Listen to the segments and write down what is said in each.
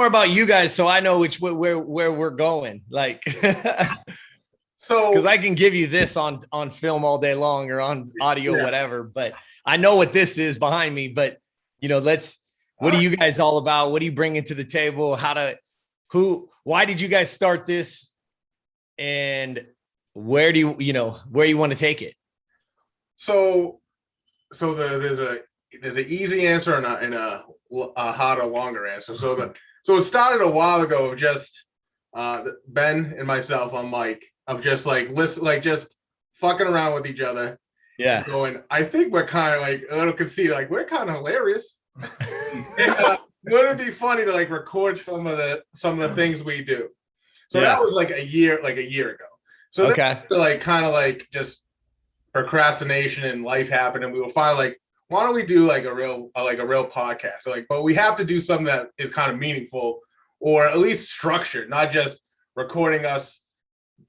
more about you guys so I know where we're going. Like, So, because I can give you this on film all day long or on audio, whatever. But I know what this is behind me. But what are you guys all about? What are you bringing to the table? Why did you guys start this? And where do where you want to take it? So there's an easy answer and a harder, longer answer. So it started a while ago. Just Ben and myself on Mike of just like just fucking around with each other. Yeah. Going, I think we're kind of like a little conceited. Like we're kind of hilarious. Wouldn't it be funny to like record some of the things we do? So that was like a year ago. So okay, like kind of like just procrastination and life happened, and we were finally like, why don't we do like a real podcast? So like, but we have to do something that is kind of meaningful or at least structured, not just recording us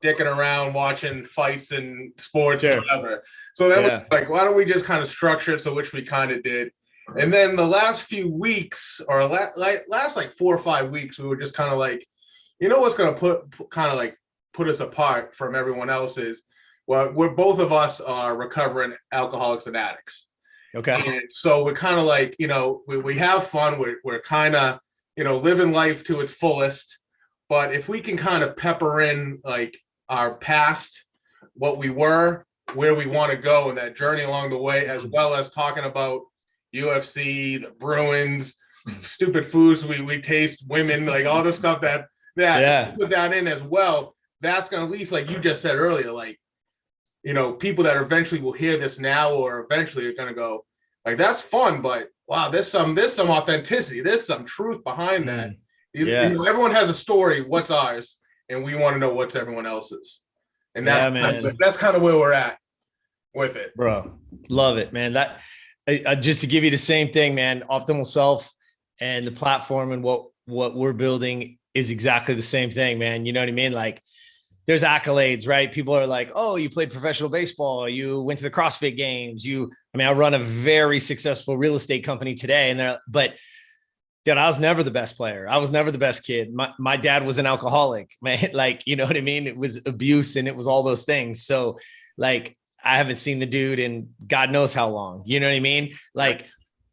dicking around watching fights and sports or whatever. So then we're like, why don't we just kind of structure it? So which we kind of did. And then the last few weeks or last like 4 or 5 weeks, we were just kind of like, you know what's going to put us apart from everyone else is, well, we're both of us are recovering alcoholics and addicts. Okay. And so we're kind of like, we have fun. We're kind of, living life to its fullest. But if we can kind of pepper in like our past, what we were, where we want to go, and that journey along the way, as well as talking about UFC, the Bruins, stupid foods we taste, women, like all the stuff that put that in as well. That's going to, at least like you just said earlier, like, people that eventually will hear this now or eventually are going to go like, that's fun, but wow, there's some authenticity. There's some truth behind that. Everyone has a story. What's ours? And we want to know what's everyone else's. And that's kind of where we're at with it. Bro, love it, man. That just to give you the same thing, man, Optimal Self and the platform and what we're building is exactly the same thing, man. You know what I mean? Like, there's accolades, right? People are like, oh, you played professional baseball. You went to the CrossFit games. I run a very successful real estate company today. But dude, I was never the best player. I was never the best kid. My dad was an alcoholic, man. Like, you know what I mean? It was abuse and it was all those things. So like, I haven't seen the dude in God knows how long, you know what I mean? Like,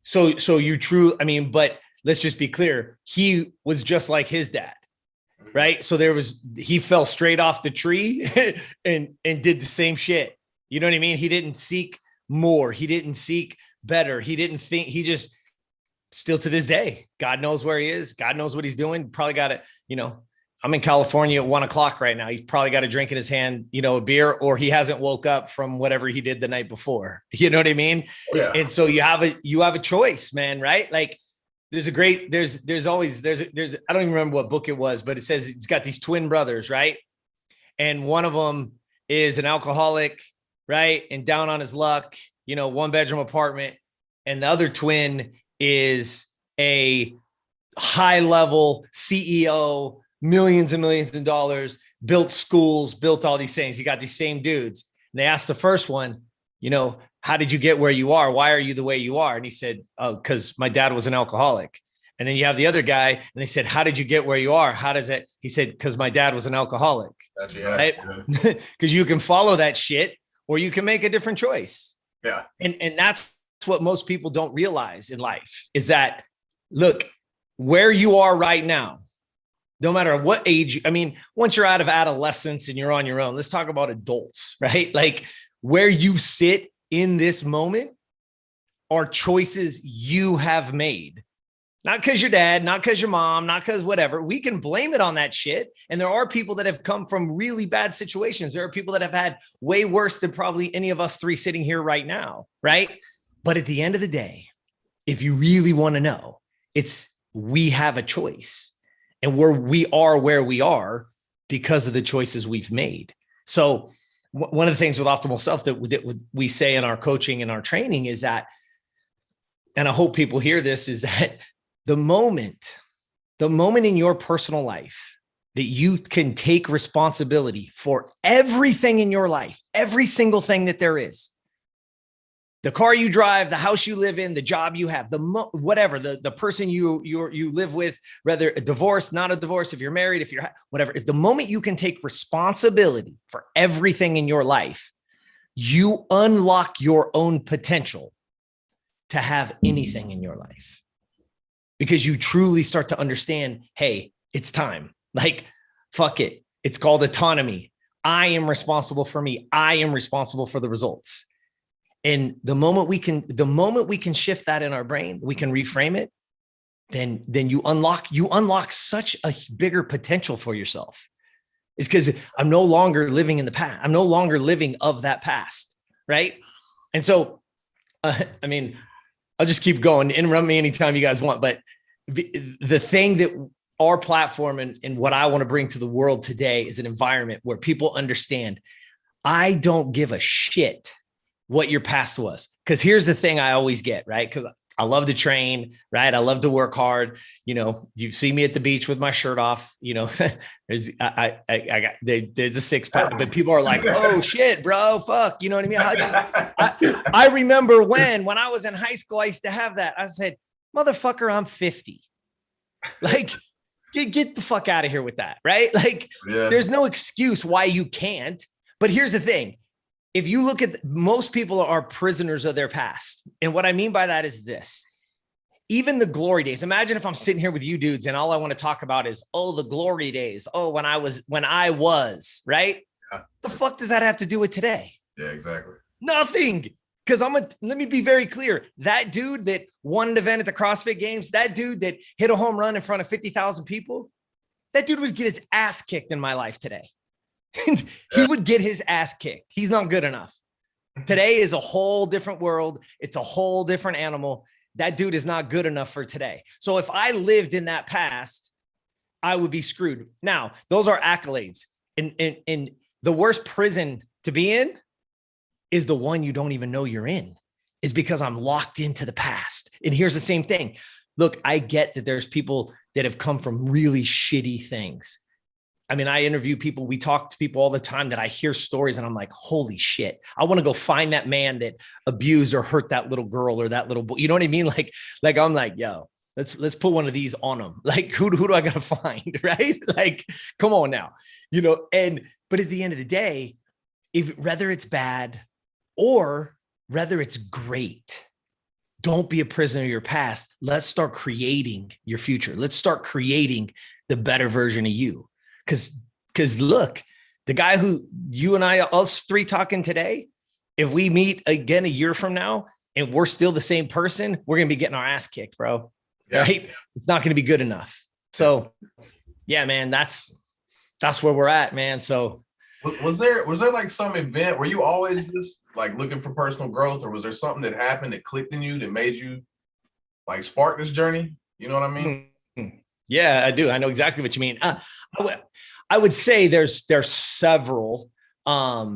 so but let's just be clear. He was just like his dad. Right. So he fell straight off the tree and did the same shit. You know what I mean? He didn't seek more. He didn't seek better. He didn't think, he just still to this day, God knows where he is. God knows what he's doing. Probably got it. I'm in California at 1:00 right now. He's probably got a drink in his hand, a beer, or he hasn't woke up from whatever he did the night before. You know what I mean? Yeah. And so you have a choice, man. Right. Like, there's always, I don't even remember what book it was, but it says it's got these twin brothers, right? And one of them is an alcoholic, right? And down on his luck, 1-bedroom apartment. And the other twin is a high level CEO, millions and millions of dollars, built schools, built all these things. You got these same dudes. And they asked the first one, how did you get where you are? Why are you the way you are? And he said, oh, because my dad was an alcoholic. And then you have the other guy and they said, how did you get where you are? How does it? He said, because my dad was an alcoholic. Right? Because you can follow that shit or you can make a different choice. Yeah. And that's what most people don't realize in life is that, look, where you are right now, no matter what age, once you're out of adolescence and you're on your own, let's talk about adults, right? Like where you sit in this moment are choices you have made. Not because your dad, not because your mom, not because whatever. We can blame it on that shit. And there are people that have come from really bad situations. There are people that have had way worse than probably any of us three sitting here right now, right? But at the end of the day, if you really want to know, we have a choice. And we are where we are because of the choices we've made. So one of the things with Optimal Self that we say in our coaching and our training is that, and I hope people hear this, is that the moment in your personal life that you can take responsibility for everything in your life, every single thing that there is, the car you drive, the house you live in, the job you have, whatever, the person you live with, whether a divorce, not a divorce, if you're married, if you're whatever, if the moment you can take responsibility for everything in your life, you unlock your own potential to have anything in your life, because you truly start to understand, hey, it's time. Like, fuck it. It's called autonomy. I am responsible for me. I am responsible for the results. And the moment we can shift that in our brain, we can reframe it, then you unlock such a bigger potential for yourself. It's because I'm no longer living in the past. I'm no longer living of that past. Right. And so, I mean, I'll just keep going. Interrupt me anytime you guys want. But the thing that our platform and what I want to bring to the world today is an environment where people understand, I don't give a shit what your past was. Because here's the thing I always get, right? Because I love to train, right? I love to work hard. You know, you see me at the beach with my shirt off, you know, there's a six pack, but people are like, oh shit, bro, fuck. You know what I mean? I remember when I was in high school, I used to have that. I said, motherfucker, I'm 50. Like, get the fuck out of here with that. Right? Like, there's no excuse why you can't. But here's the thing. If you look at most people are prisoners of their past. And what I mean by that is this, even the glory days. Imagine if I'm sitting here with you dudes and all I want to talk about is, oh, the glory days. Oh, when I was, right? Yeah. The fuck does that have to do with today? Yeah, exactly. Nothing. Because let me be very clear. That dude that won an event at the CrossFit Games, that dude that hit a home run in front of 50,000 people, that dude would get his ass kicked in my life today. He would get his ass kicked. He's not good enough. Today is a whole different world. It's a whole different animal. That dude is not good enough for today. So if I lived in that past, I would be screwed. Now, those are accolades. And the worst prison to be in is the one you don't even know you're in, is because I'm locked into the past. And here's the same thing. Look, I get that there's people that have come from really shitty things. I mean, I interview people, we talk to people all the time that I hear stories and I'm like, holy shit, I want to go find that man that abused or hurt that little girl or that little boy. You know what I mean? Like I'm like, yo, let's put one of these on them. Like, who do I got to find? Right? Like, come on now, you know? But at the end of the day, whether it's bad or whether it's great, don't be a prisoner of your past. Let's start creating your future. Let's start creating the better version of you. Because look, the guy who you and I, us three talking today, if we meet again a year from now and we're still the same person, we're going to be getting our ass kicked, bro. Yeah. Right? It's not going to be good enough. So yeah, man, that's where we're at, man. So was there like some event, were you always just like looking for personal growth, or was there something that happened that clicked in you that made you like spark this journey? You know what I mean? Mm-hmm. Yeah, I do. I know exactly what you mean. I would say there's several. I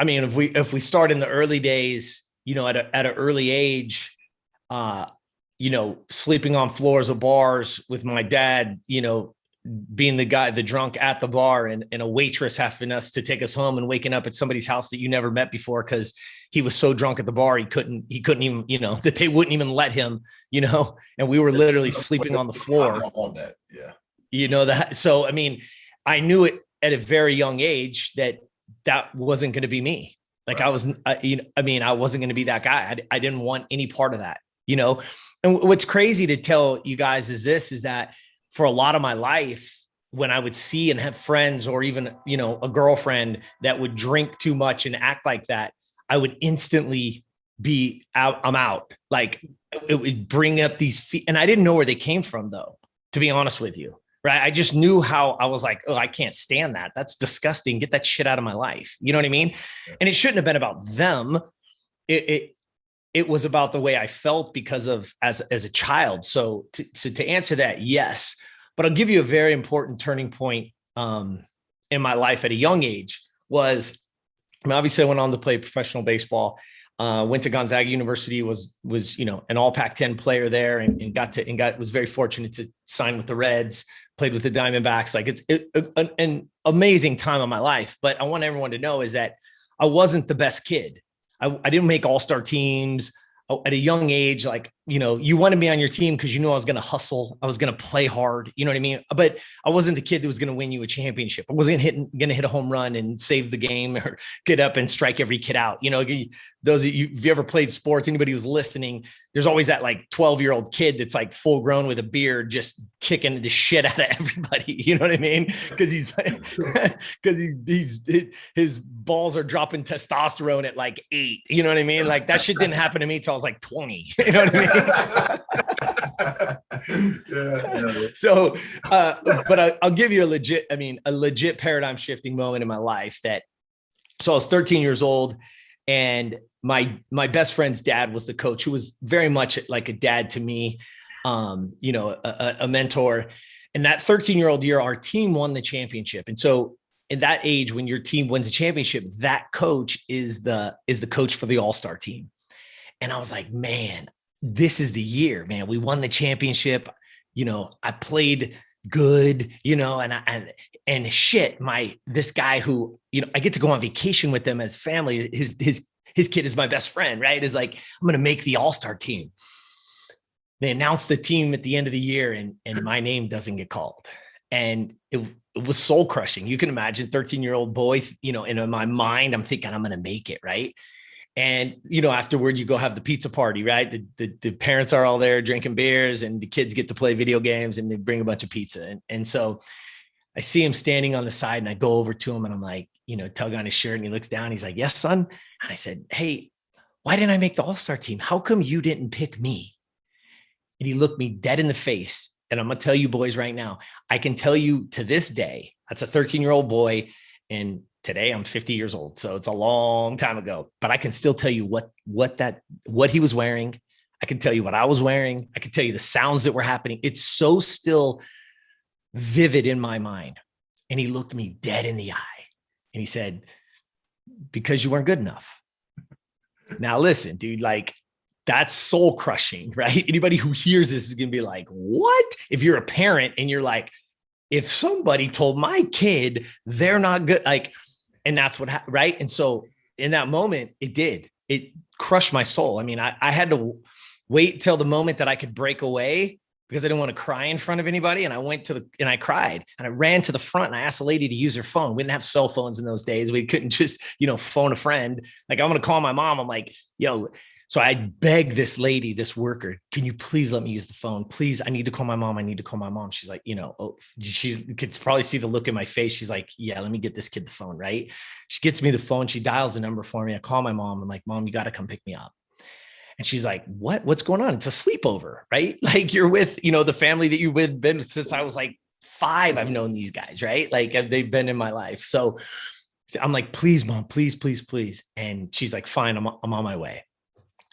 mean, if we start in the early days, you know, at an early age, you know, sleeping on floors of bars with my dad, you know, being the drunk at the bar and a waitress having us to take us home and waking up at somebody's house that you never met before because he was so drunk at the bar he couldn't even, you know, that they wouldn't even let him, you know, and we were literally sleeping on the floor. On that, yeah. You know that. So I mean, I knew it at a very young age that wasn't going to be me. Like right. I wasn't going to be that guy. I didn't want any part of that, you know. And what's crazy to tell you guys is that for a lot of my life, when I would see and have friends or even, you know, a girlfriend that would drink too much and act like that, I would instantly be out. I'm out. Like it would bring up these and I didn't know where they came from though, to be honest with you. Right. I just knew how I was like, oh, I can't stand that. That's disgusting. Get that shit out of my life. You know what I mean? Yeah. And it shouldn't have been about them. It was about the way I felt because of as a child. So to answer that, yes, but I'll give you a very important turning point in my life at a young age was, I mean, obviously I went on to play professional baseball, went to Gonzaga University, was, you know, an all Pac-10 player there and was very fortunate to sign with the Reds, played with the Diamondbacks. Like it's an amazing time of my life. But I want everyone to know is that I wasn't the best kid. I didn't make all-star teams. At a young age, like, you wanted me on your team because you knew I was going to hustle. I was going to play hard. You know what I mean? But I wasn't the kid that was going to win you a championship. I wasn't going to hit a home run and save the game or get up and strike every kid out. Those of you, if you ever played sports, anybody who's listening, there's always that like 12-year-old kid that's like full grown with a beard, just kicking the shit out of everybody. You know what I mean? Because his balls are dropping testosterone at like 8. You know what I mean? Like that shit didn't happen to me till I was like 20. You know what I mean? Yeah. So, but I'll give you a legit paradigm shifting moment in my life so I was 13 years old, and my best friend's dad was the coach, who was very much like a dad to me, a mentor. And that 13-year-old year, our team won the championship. And so in that age, when your team wins a championship, that coach is the coach for the all-star team. And I was like, man, this is the year, man. We won the championship. I played good, and shit, this guy who, I get to go on vacation with them as family. His kid is my best friend, right? Is like, I'm going to make the all-star team. They announced the team at the end of the year, and my name doesn't get called. And it was soul crushing. You can imagine 13-year-old boy, in my mind, I'm thinking I'm going to make it. Right. And, afterward you go have the pizza party, right? The parents are all there drinking beers, and the kids get to play video games, and they bring a bunch of pizza. And so I see him standing on the side, and I go over to him, and I'm like, tug on his shirt, and he looks down. He's like, yes, son. And I said, hey, why didn't I make the all-star team? How come you didn't pick me? And he looked me dead in the face. And I'm going to tell you boys right now, I can tell you to this day, that's a 13-year-old boy. And today I'm 50 years old. So it's a long time ago, but I can still tell you what he was wearing. I can tell you what I was wearing. I can tell you the sounds that were happening. It's so still vivid in my mind. And he looked me dead in the eye, and he said, because you weren't good enough. Now listen, dude, like, that's soul crushing, right? Anybody who hears this is going to be like, what? If you're a parent and you're like, if somebody told my kid they're not good, like, and that's what, right? And so in that moment, it crushed my soul. I mean, I had to wait till the moment that I could break away, because I didn't want to cry in front of anybody. And I went and I cried, and I ran to the front, and I asked the lady to use her phone. We didn't have cell phones in those days. We couldn't just, phone a friend. Like, I'm going to call my mom. I'm like, yo. So I begged this lady, this worker, can you please let me use the phone? Please, I need to call my mom. I need to call my mom. She's like, she could probably see the look in my face. She's like, yeah, let me get this kid the phone, right? She gets me the phone. She dials the number for me. I call my mom. I'm like, Mom, you got to come pick me up. And she's like, what's going on? It's a sleepover, right? Like, you're with, the family that you've been since I was like 5. I've known these guys, right? Like, they've been in my life. So I'm like, please, Mom, please, please, please. And she's like, fine, I'm on my way.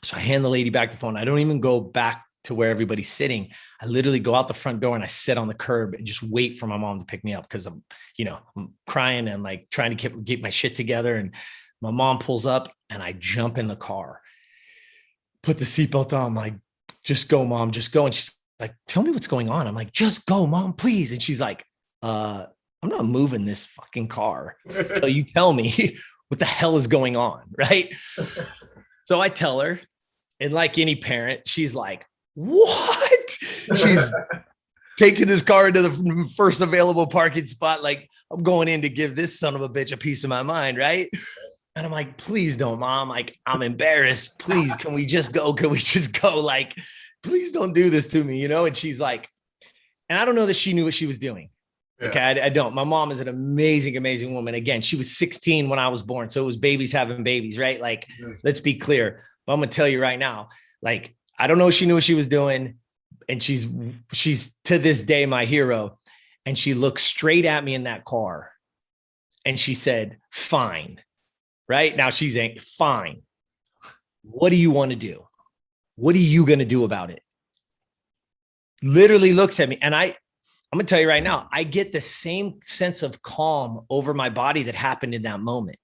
So I hand the lady back the phone. I don't even go back to where everybody's sitting. I literally go out the front door, and I sit on the curb and just wait for my mom to pick me up, because I'm crying and like trying to get my shit together. And my mom pulls up, and I jump in the car, put the seatbelt on. I'm like, just go, Mom, just go. And she's like, tell me what's going on. I'm like, just go, Mom, please. And she's like, I'm not moving this fucking car until you tell me what the hell is going on. Right. So I tell her, and like any parent, she's like, what? She's taking this car into the first available parking spot. Like, I'm going in to give this son of a bitch a piece of my mind. Right. And I'm like, please don't, Mom. Like, I'm embarrassed. Please, can we just go? Can we just go? Like, please don't do this to me, And she's like, and I don't know that she knew what she was doing. Yeah. Okay. I don't. My mom is an amazing, amazing woman. Again, she was 16 when I was born. So it was babies having babies, right? Like, let's be clear. But I'm going to tell you right now, like, I don't know if she knew what she was doing. And she's to this day, my hero. And she looked straight at me in that car, and she said, fine. Right now, she's saying, fine. What do you want to do? What are you going to do about it? Literally looks at me. And I'm going to tell you right now, I get the same sense of calm over my body that happened in that moment.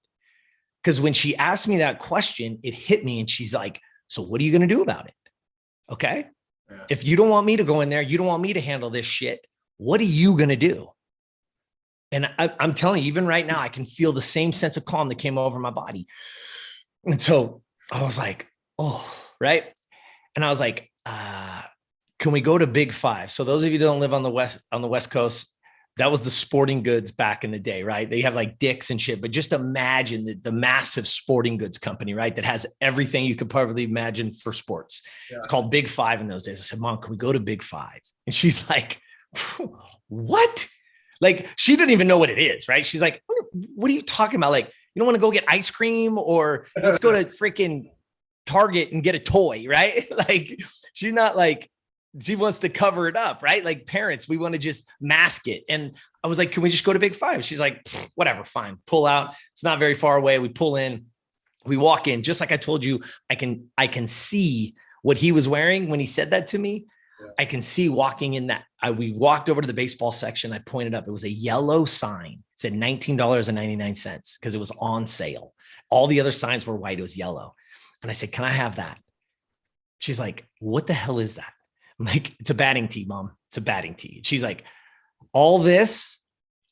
Because when she asked me that question, it hit me, and she's like, so what are you going to do about it? Okay. Yeah. If you don't want me to go in there, you don't want me to handle this shit, what are you going to do? And I'm telling you, even right now, I can feel the same sense of calm that came over my body. And so I was like, oh, right. And I was like, can we go to Big Five? So those of you who don't live on the West Coast, that was the sporting goods back in the day, right? They have like Dick's and shit, but just imagine the massive sporting goods company, right? That has everything you could probably imagine for sports. Yeah. It's called Big Five in those days. I said, Mom, can we go to Big Five? And she's like, what? Like, she didn't even know what it is, right? She's like, what are you talking about? Like, you don't want to go get ice cream, or let's go to freaking Target and get a toy, right? Like, she's not like, she wants to cover it up, right? Like parents, we want to just mask it. And I was like, can we just go to Big Five? She's like, whatever, fine. Pull out. It's not very far away. We pull in, we walk in, just like I told you, I can see what he was wearing when he said that to me. Yeah. I can see walking in that. We walked over to the baseball section. I pointed up. It was a yellow sign. It said $19.99 because it was on sale. All the other signs were white. It was yellow. And I said, can I have that? She's like, what the hell is that? I'm like, it's a batting tee, Mom. It's a batting tee. She's like, all this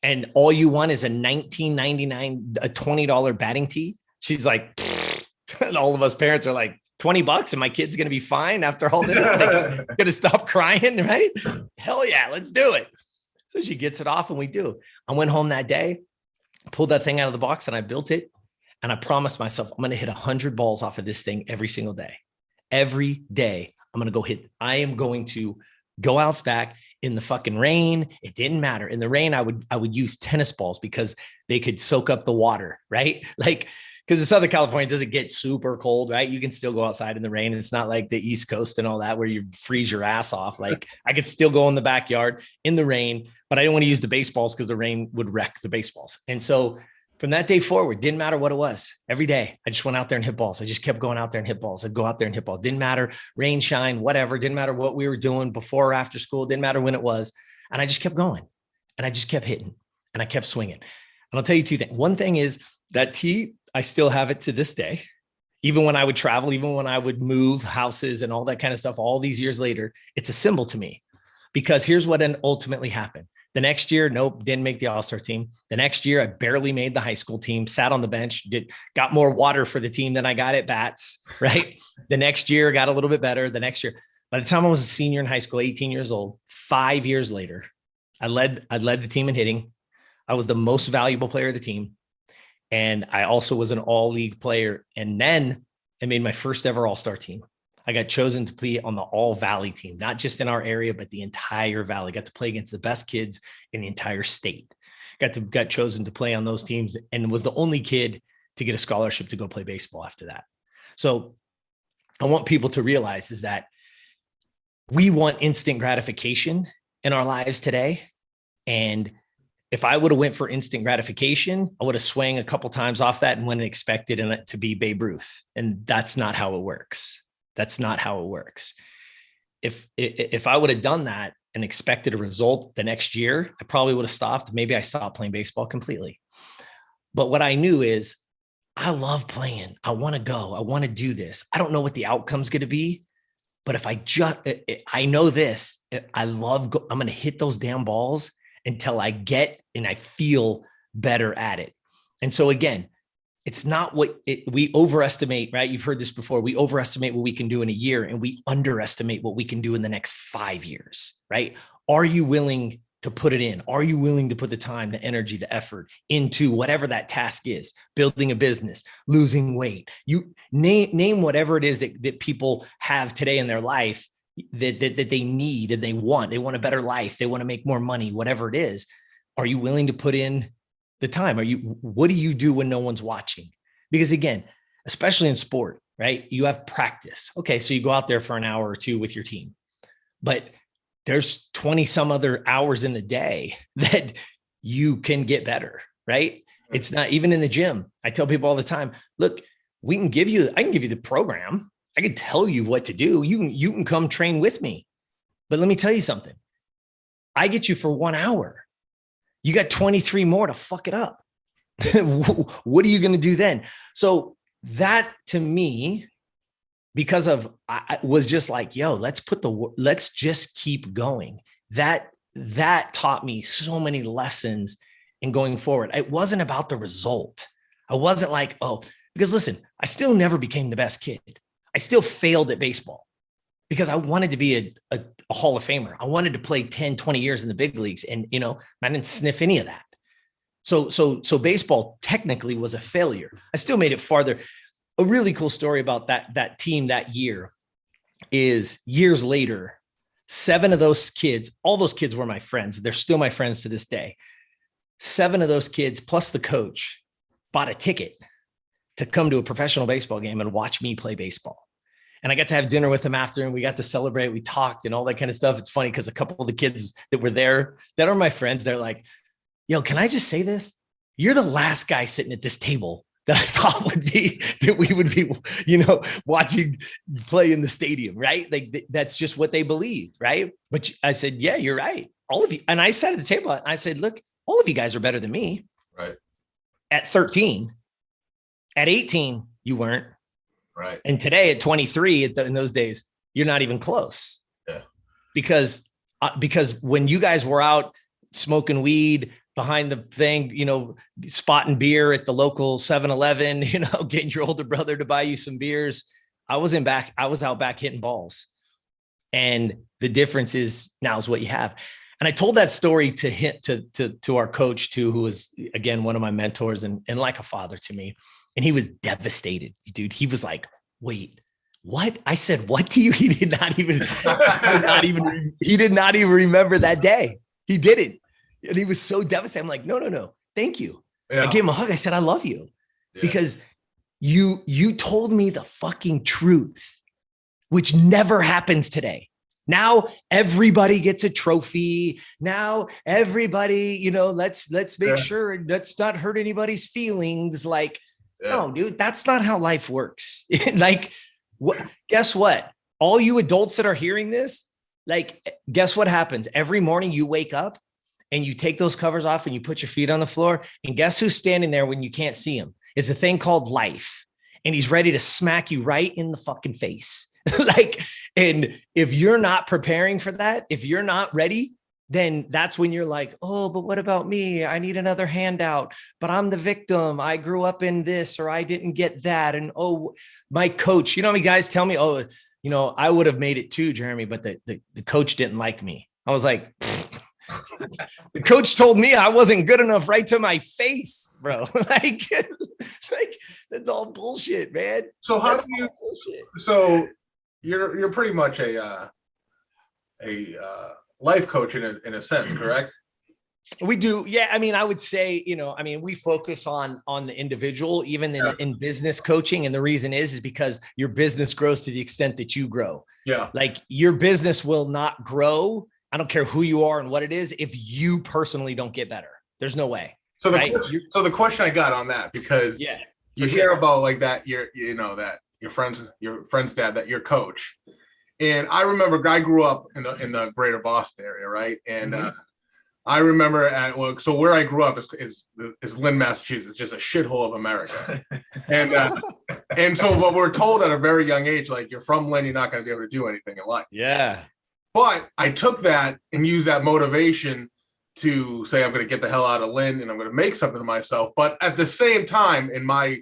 and all you want is a $19.99, a $20 batting tee. She's like, and all of us parents are like, $20 and my kid's going to be fine after all this. Like, going to stop crying, right? Hell yeah, let's do it. So she gets it off and we do. I went home that day, pulled that thing out of the box and I built it. And I promised myself, I'm going to hit 100 balls off of this thing every single day. Every day. I'm going to go hit. I am going to go out back in the fucking rain. It didn't matter. In the rain, I would use tennis balls because they could soak up the water, right? Like, because in Southern California, it doesn't get super cold, right? You can still go outside in the rain. It's not like the East Coast and all that where you freeze your ass off. Like I could still go in the backyard in the rain, but I didn't want to use the baseballs because the rain would wreck the baseballs. And so from that day forward, didn't matter what it was. Every day, I just went out there and hit balls. I just kept going out there and hit balls. I'd go out there and hit balls. Didn't matter, rain, shine, whatever. Didn't matter what we were doing before or after school. Didn't matter when it was. And I just kept going. And I just kept hitting. And I kept swinging. And I'll tell you two things. One thing is that tee, I still have it to this day. Even when I would travel, even when I would move houses and all that kind of stuff, all these years later, it's a symbol to me. Because here's what ultimately happened. The next year, nope, didn't make the All-Star team. The next year, I barely made the high school team, sat on the bench, got more water for the team than I got at bats, right? The next year, got a little bit better. The next year, by the time I was a senior in high school, 18 years old, 5 years later, I led the team in hitting. I was the most valuable player of the team. And I also was an all-league player. And then I made my first ever All-Star team. I got chosen to be on the All Valley team, not just in our area, but the entire Valley. Got to play against the best kids in the entire state. Got chosen to play on those teams and was the only kid to get a scholarship to go play baseball after that. So I want people to realize is that we want instant gratification in our lives today. And if I would have went for instant gratification, I would have swung a couple times off that and went and expected it to be Babe Ruth. And that's not how it works. That's not how it works. If I would have done that and expected a result the next year, I probably would have stopped. Maybe I stopped playing baseball completely. But what I knew is I love playing. I want to go. I want to do this. I don't know what the outcome's going to be, but if I know this, I'm going to hit those damn balls until I get and I feel better at it. And so again, it's not we overestimate, right? You've heard this before. We overestimate what we can do in a year and we underestimate what we can do in the next 5 years, right? Are you willing to put it in? Are you willing to put the time, the energy, the effort into whatever that task is? Building a business, losing weight, you name whatever it is that people have today in their life that they need and they want a better life. They want to make more money, whatever it is. Are you willing to put in the time? What do you do when no one's watching? Because again, especially in sport, right? You have practice. Okay. So you go out there for an hour or two with your team, but there's 20 some other hours in the day that you can get better, right? It's not even in the gym. I tell people all the time, look, I can give you the program. I can tell you what to do. You can come train with me, but let me tell you something. I get you for 1 hour. You got 23 more to fuck it up. What are you going to do then? So that to me, because of, I was just like, yo, let's just keep going. That taught me so many lessons in going forward. It wasn't about the result. I wasn't like, oh, because listen, I still never became the best kid. I still failed at baseball because I wanted to be a Hall of Famer. I wanted to play 10, 20 years in the big leagues. And, I didn't sniff any of that. So baseball technically was a failure. I still made it farther. A really cool story about that team that year is years later, 7 of those kids, all those kids were my friends. They're still my friends to this day. 7 of those kids, plus the coach, bought a ticket to come to a professional baseball game and watch me play baseball. And I got to have dinner with them after, and we got to celebrate. We talked and all that kind of stuff. It's funny because a couple of the kids that were there that are my friends, they're like, yo, can I just say this? You're the last guy sitting at this table that I thought that we would be, watching play in the stadium, right? Like that's just what they believed, right? But I said, yeah, you're right. All of you. And I sat at the table and I said, look, all of you guys are better than me. Right. At 13, at 18, you weren't. Right. And today at 23, in those days, you're not even close. Yeah. Because when you guys were out smoking weed behind the thing, spotting beer at the local 7-Eleven, getting your older brother to buy you some beers, I was out back hitting balls. And the difference is now is what you have. And I told that story to our coach too, who was again one of my mentors and like a father to me. And he was devastated, dude. He was like, wait, what? I said, what to you? He did not even remember that day. He didn't. And he was so devastated. I'm like, no, thank you. Yeah. I gave him a hug. I said, I love you because you told me the fucking truth, which never happens today. Now everybody gets a trophy. Now everybody, let's make sure let's not hurt anybody's feelings. Like, no, dude, that's not how life works. Like, guess what? All you adults that are hearing this, like, guess what happens? Every morning you wake up and you take those covers off and you put your feet on the floor. And guess who's standing there when you can't see him? It's a thing called life. And he's ready to smack you right in the fucking face. Like, and if you're not preparing for that, if you're not ready, then that's when you're like, oh, but what about me? I need another handout, but I'm the victim. I grew up in this, or I didn't get that. And, oh, my coach, how many guys tell me, oh, I would have made it too, Jeremy, but the coach didn't like me. I was like, the coach told me I wasn't good enough right to my face, bro. like that's all bullshit, man. So how do you, so you're pretty much a life coach in a sense, correct? We do. Yeah. I mean, I would say, we focus on the individual, even in business coaching. And the reason is because your business grows to the extent that you grow. Yeah. Like your business will not grow. I don't care who you are and what it is, if you personally don't get better. There's no way. So the question I got on that, because you hear about like that, that your friend's dad, that your coach. And I remember I grew up in the greater Boston area, right? And I remember so where I grew up is Lynn, Massachusetts, just a shithole of America. And so what we're told at a very young age, like, you're from Lynn, you're not going to be able to do anything in life. Yeah. But I took that and used that motivation to say, I'm going to get the hell out of Lynn and I'm going to make something of myself. But at the same time, in my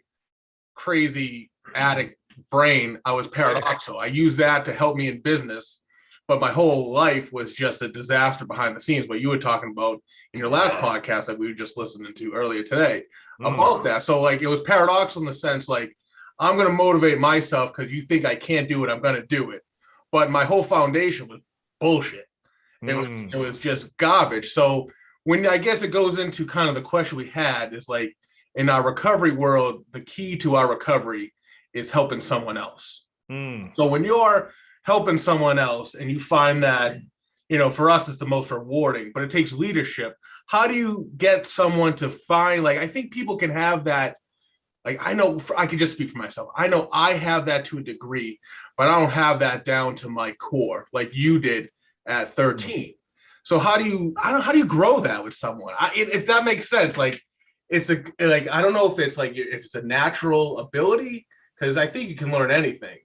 crazy addict brain, I was paradoxical. I used that to help me in business, but my whole life was just a disaster behind the scenes. What you were talking about in your last podcast that we were just listening to earlier today about that. So like, it was paradoxical in the sense, like, I'm going to motivate myself because you think I can't do it, I'm going to do it. But my whole foundation was bullshit. It was just garbage. So when I guess it goes into kind of the question we had is like, in our recovery world, the key to our recovery is helping someone else. So when you're helping someone else and you find that, for us, it's the most rewarding, but it takes leadership. How do you get someone to find, like, I think people can have that. Like, I know I can just speak for myself. I know I have that to a degree, but I don't have that down to my core like you did at 13. So how do you grow that with someone? If that makes sense, like, I don't know if it's like, if it's a natural ability, because I think you can learn anything.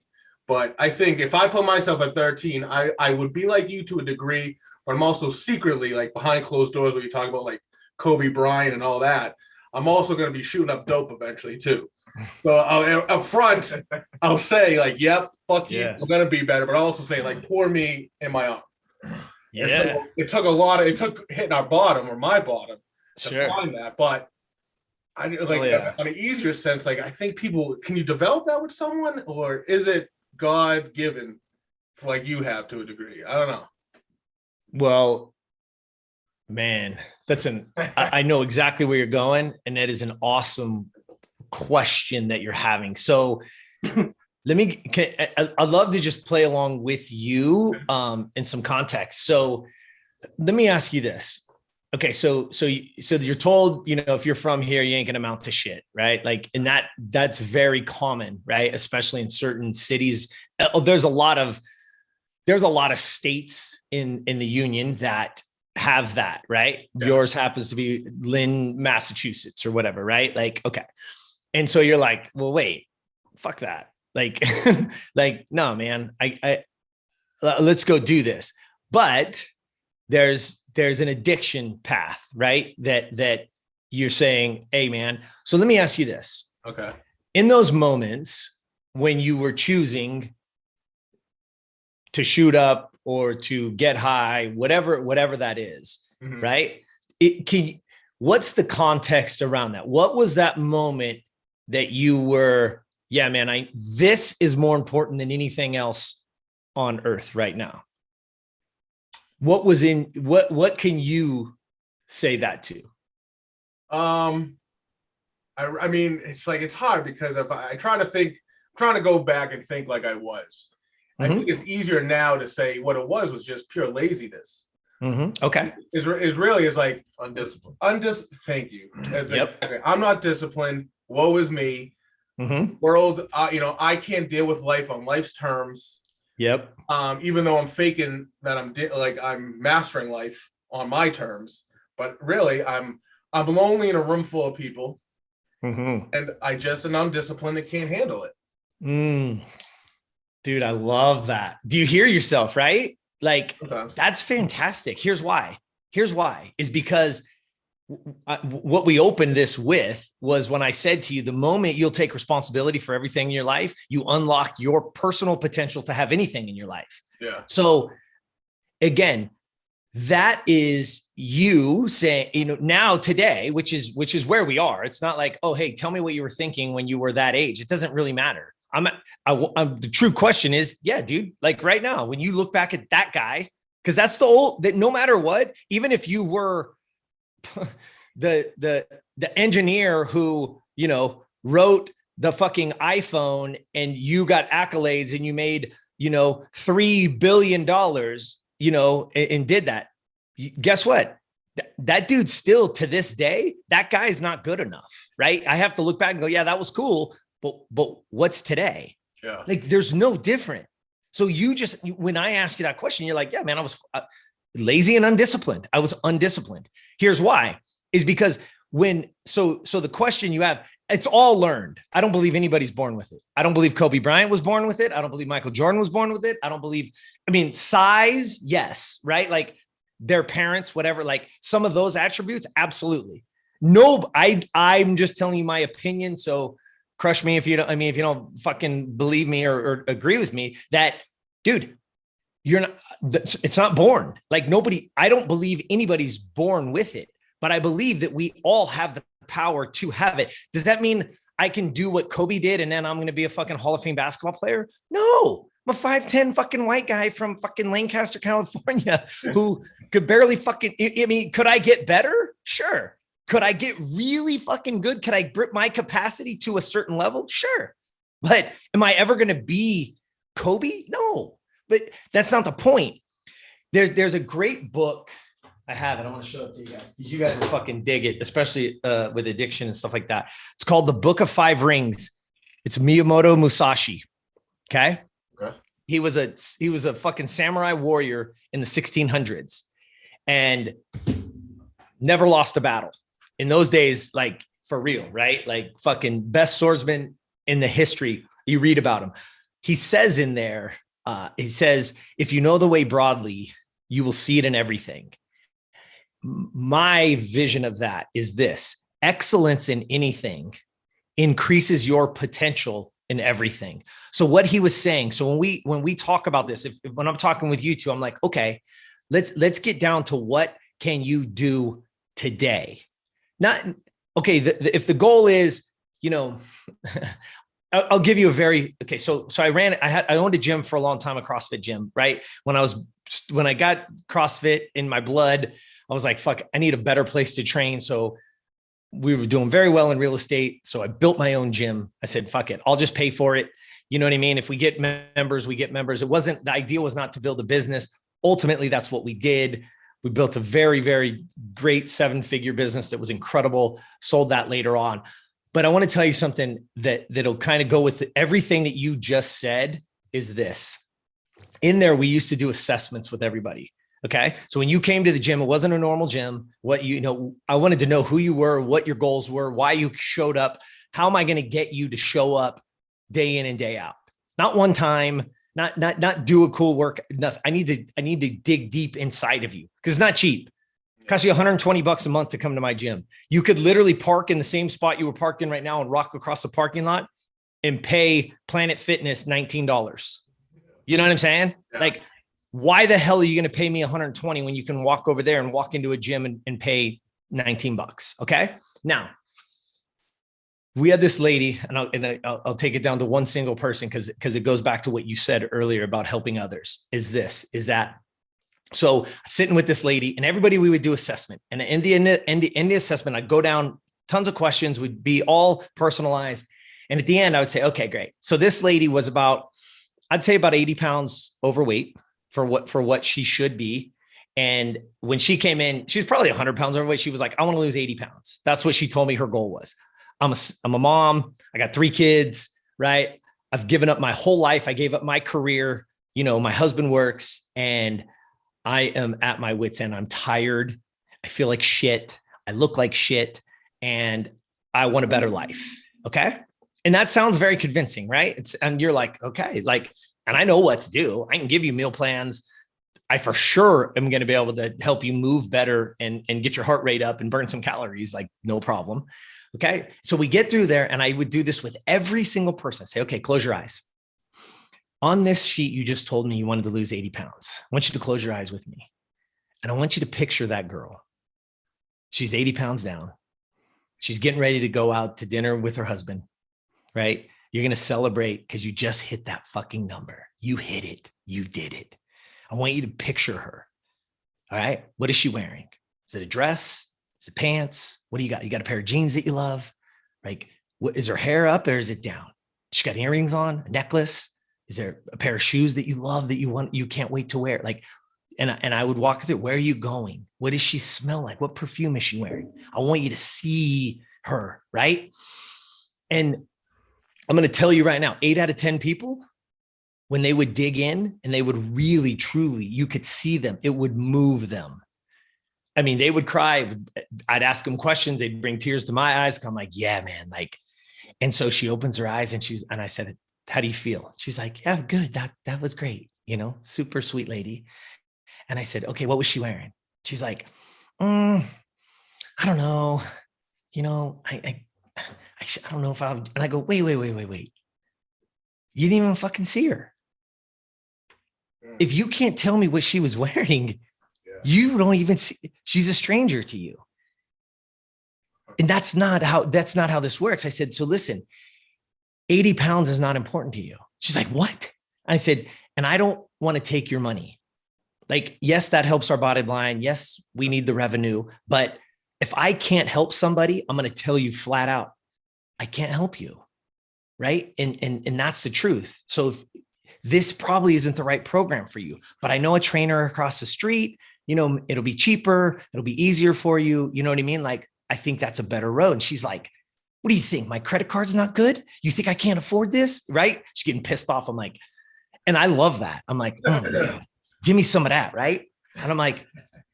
But I think if I put myself at 13, I would be like you to a degree, but I'm also secretly, like, behind closed doors where you talk about like Kobe Bryant and all that. I'm also going to be shooting up dope eventually too. So up front, I'll say like, "Yep, fuck you, Yeah. I'm gonna be better," but I'll also say like, "Poor me in my own." And Yeah. so it took a lot of it took hitting our bottom or my bottom to Sure. find that, but I like Yeah. on an easier sense, like I think people can you develop that with someone, or is it God given, like you have to a degree? I don't know. Well, man, I know exactly where you're going, and that is an awesome question that you're having. So I'd love to just play along with you in some context. So let me ask you this. Okay, so you're told, if you're from here, you ain't gonna amount to shit, right? Like, and that's very common, right? Especially in certain cities. There's a lot of states in the union that have that, right? Yeah. Yours happens to be Lynn, Massachusetts, or whatever, right? Like, okay, and so you're like, well, wait, fuck that, like, like, no, man, I let's go do this, but there's an addiction path, right? That you're saying, hey, man. So let me ask you this. Okay. In those moments when you were choosing to shoot up or to get high, whatever that is, mm-hmm. right? What's the context around that? What was that moment that you were, yeah, man, this is more important than anything else on earth right now? What was what can you say that to? I mean, it's hard because if I try to think, I'm trying to go back and think like I was. Mm-hmm. I think it's easier now to say what it was just pure laziness. Mm-hmm. Okay. Is really like undisciplined. Thank you. Yep. I'm not disciplined. Woe is me. Mm-hmm. World, I can't deal with life on life's terms. Yep. Even though I'm faking that I'm mastering life on my terms, but really I'm lonely in a room full of people, mm-hmm. and I'm undisciplined and can't handle it. Dude, I love that. Do you hear yourself, right? Like, sometimes. That's fantastic. Here's why is because what we opened this with was when I said to you, the moment you'll take responsibility for everything in your life, you unlock your personal potential to have anything in your life. Yeah. So again, that is you saying, now today, which is where we are. It's not like, oh, hey, tell me what you were thinking when you were that age. It doesn't really matter. The true question is, yeah, dude, like right now, when you look back at that guy, because that's that no matter what, even if you were the engineer who, wrote the fucking iPhone and you got accolades and you made, $3 billion, and did that. Guess what? That dude still to this day, that guy is not good enough, right? I have to look back and go, yeah, that was cool. But what's today? Yeah. Like there's no different. So when I ask you that question, you're like, yeah, man, I was lazy and undisciplined. I was undisciplined. Here's why is because so the question you have, it's all learned. I don't believe anybody's born with it. I don't believe Kobe Bryant was born with it. I don't believe Michael Jordan was born with it. Size, yes, right? Like their parents, whatever, like some of those attributes, absolutely. No, I'm just telling you my opinion. So crush me if you don't fucking believe me or agree with me that, dude, it's not born. Like I don't believe anybody's born with it, but I believe that we all have the power to have it. Does that mean I can do what Kobe did and then I'm going to be a fucking Hall of Fame basketball player? No, I'm a 5'10" fucking white guy from fucking Lancaster, California, who could barely fucking, could I get better? Sure. Could I get really fucking good? Could I grip my capacity to a certain level? Sure. But am I ever going to be Kobe? No, but that's not the point. There's a great book. I have it. I want to show it to you guys. You guys will fucking dig it, especially with addiction and stuff like that. It's called The Book of Five Rings. It's Miyamoto Musashi. Okay. He was a fucking samurai warrior in the 1600s and never lost a battle. In those days, like for real, right? Like fucking best swordsman in the history. You read about him. He says in there, if you know the way broadly, you will see it in everything. My vision of that is this: excellence in anything increases your potential in everything. So what he was saying, so when we talk about this, when I'm talking with you two, I'm like, okay, let's get down to what can you do today? Not okay. If the goal is, you know, I'll give you a very, okay. So I owned a gym for a long time, a CrossFit gym, right? When I got CrossFit in my blood, I was like, fuck, I need a better place to train. So we were doing very well in real estate. So I built my own gym. I said, fuck it, I'll just pay for it. You know what I mean? If we get members, we get members. The idea was not to build a business. Ultimately, that's what we did. We built a very, very great 7-figure business that was incredible, sold that later on. But I want to tell you something that'll kind of go with everything that you just said is this. In there, we used to do assessments with everybody. Okay. So when you came to the gym, it wasn't a normal gym. I wanted to know who you were, what your goals were, why you showed up. How am I going to get you to show up day in and day out? Not one time, not do a cool work. Nothing. I need to dig deep inside of you because it's not cheap. It costs you $120 a month to come to my gym. You could literally park in the same spot you were parked in right now and rock across the parking lot and pay Planet Fitness $19. You know what I'm saying? Yeah. Like, why the hell are you going to pay me 120 when you can walk over there and walk into a gym and pay $19? Okay. Now we had this lady, and I'll take it down to one single person because it goes back to what you said earlier about helping others. So sitting with this lady, and everybody, we would do assessment, and in the assessment, I'd go down tons of questions, would be all personalized, and at the end, I would say, okay, great. So this lady was I'd say about 80 pounds overweight for what she should be. And when she came in, she was probably 100 pounds overweight. She was like, I want to lose 80 pounds. That's what she told me her goal was. I'm a mom. I got 3 kids, right? I've given up my whole life. I gave up my career. You know, my husband works and I am at my wit's end. I'm tired. I feel like shit. I look like shit and I want a better life. Okay. And that sounds very convincing, right? And you're like, okay, like, and I know what to do. I can give you meal plans. I for sure am going to be able to help you move better and get your heart rate up and burn some calories, like no problem. Okay. So we get through there and I would do this with every single person. Say, okay, close your eyes. On this sheet, you just told me you wanted to lose 80 pounds. I want you to close your eyes with me. And I want you to picture that girl. She's 80 pounds down. She's getting ready to go out to dinner with her husband, right? You're going to celebrate because you just hit that fucking number. You hit it. You did it. I want you to picture her. All right. What is she wearing? Is it a dress? Is it pants? What do you got? You got a pair of jeans that you love? Like, what is her hair up or is it down? She got earrings on, a necklace. Is there a pair of shoes that you love that you can't wait to wear? Like, and I would walk through, where are you going? What does she smell like? What perfume is she wearing? I want you to see her. Right. And I'm going to tell you right now, 8 out of 10 people, when they would dig in and they would really, truly, you could see them, it would move them. I mean, they would cry. I'd ask them questions. They'd bring tears to my eyes. I'm like, yeah, man. Like, and so she opens her eyes and I said, how do you feel? She's like, yeah, good. That was great. You know, super sweet lady. And I said, okay, what was she wearing? She's like, I don't know. You know, I don't know if and I go, wait. You didn't even fucking see her. If you can't tell me what she was wearing, you don't even see, she's a stranger to you. And that's not how this works. I said, so listen, 80 pounds is not important to you. She's like, what? I said, and I don't want to take your money. Like, yes, that helps our bottom line. Yes, we need the revenue. But if I can't help somebody, I'm going to tell you flat out, I can't help you. Right. And that's the truth. So this probably isn't the right program for you, but I know a trainer across the street, you know, it'll be cheaper. It'll be easier for you. You know what I mean? Like, I think that's a better road. And she's like, what do you think? My credit card's not good? You think I can't afford this? Right. She's getting pissed off. I'm like, and I love that. I'm like, oh, yeah, give me some of that. Right. And I'm like,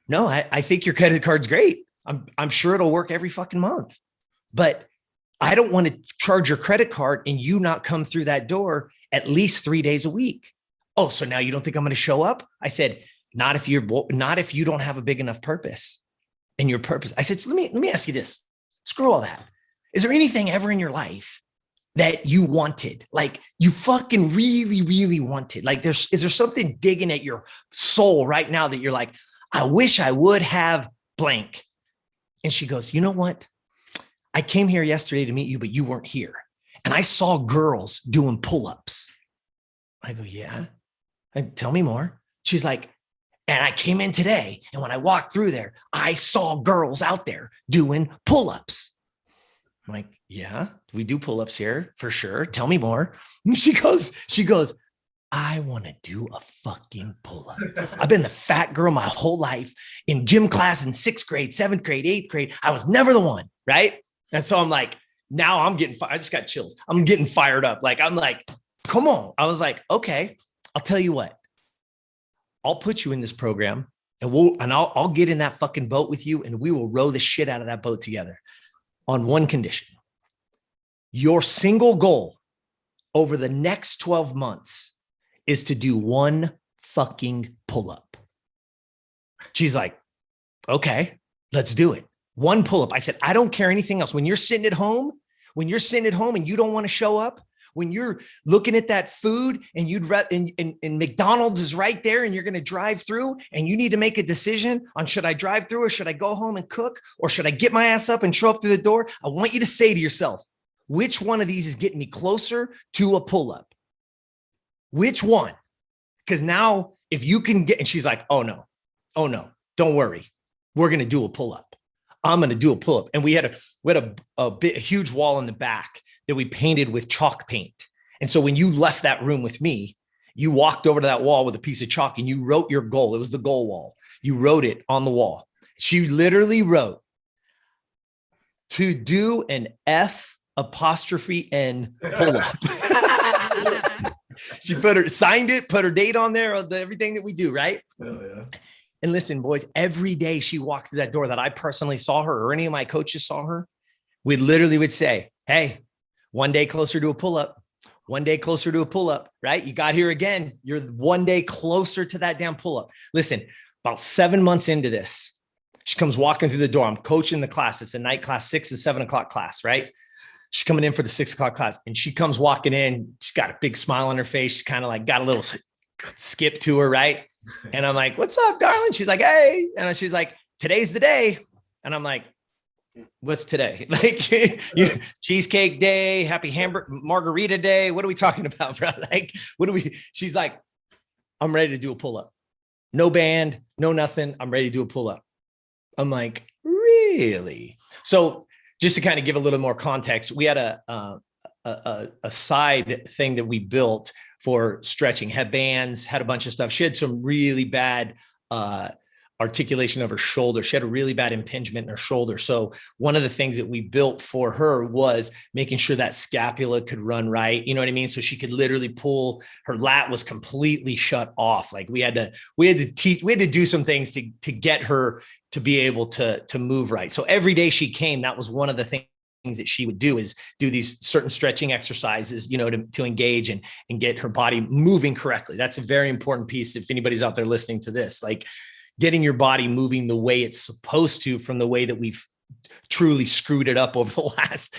no, I think your credit card's great. I'm sure it'll work every fucking month, but I don't want to charge your credit card and you not come through that door at least 3 days a week. Oh, so now you don't think I'm going to show up? I said, not if you don't have a big enough purpose and your purpose. I said, so let me ask you this. Screw all that. is there anything ever in your life that you wanted, like you fucking really, really wanted? Like is there something digging at your soul right now that you're like, I wish I would have blank? And she goes, you know what? I came here yesterday to meet you, but you weren't here. And I saw girls doing pull-ups. I go, yeah. And tell me more. She's like, and I came in today, and when I walked through there, I saw girls out there doing pull-ups. I'm like, yeah, we do pull-ups here for sure. Tell me more. And she goes, I want to do a fucking pull-up. I've been the fat girl my whole life in gym class in 6th grade, 7th grade, 8th grade. I was never the one, right? And so I'm like, now I'm getting, I just got chills. I'm getting fired up. Like, I'm like, come on. I was like, okay, I'll tell you what. I'll put you in this program and I'll get in that fucking boat with you and we will row the shit out of that boat together on one condition. Your single goal over the next 12 months is to do one fucking pull-up. She's like, okay, let's do it. One pull-up. I said, I don't care anything else. When you're sitting at home and you don't want to show up, when you're looking at that food and and McDonald's is right there and you're going to drive through and you need to make a decision on should I drive through or should I go home and cook or should I get my ass up and show up through the door? I want you to say to yourself, which one of these is getting me closer to a pull-up? Which one? Because now if you can get, and she's like, oh no, don't worry. We're going to do a pull-up. I'm going to do a pull-up. And we had a huge wall in the back that we painted with chalk paint. And so when you left that room with me, you walked over to that wall with a piece of chalk and you wrote your goal. It was the goal wall. You wrote it on the wall. She literally wrote to do an F''N pull-up. She signed it, put her date on there, everything that we do, right? Oh, yeah. And listen, boys, every day she walked through that door that I personally saw her or any of my coaches saw her, we literally would say, hey, one day closer to a pull-up, one day closer to a pull-up, right? You got here again. You're one day closer to that damn pull-up. Listen, about 7 months into this, she comes walking through the door. I'm coaching the class. It's a night class, 6 to 7 o'clock class, right? She's coming in for the 6 o'clock class and she comes walking in. She's got a big smile on her face. She's kind of like got a little skip to her, right? And I'm like, what's up, darling? She's like, hey. And she's like, today's the day. And I'm like, what's today? Like cheesecake day, happy hamburger, margarita day. What are we talking about, bro? Like, she's like, I'm ready to do a pull-up. No band, no nothing. I'm ready to do a pull-up. I'm like, really? So just to kind of give a little more context, we had a side thing that we built for stretching, had bands, had a bunch of stuff. She had some really bad articulation of her shoulder. She had a really bad impingement in her shoulder. So one of the things that we built for her was making sure that scapula could run right. You know what I mean? So she could literally pull, her lat was completely shut off. Like we had to do some things to get her to be able to move right. So every day she came, that was one of the things that she would do is do these certain stretching exercises, you know, to engage and get her body moving correctly. That's a very important piece. If anybody's out there listening to this, like getting your body moving the way it's supposed to from the way that we've truly screwed it up over the last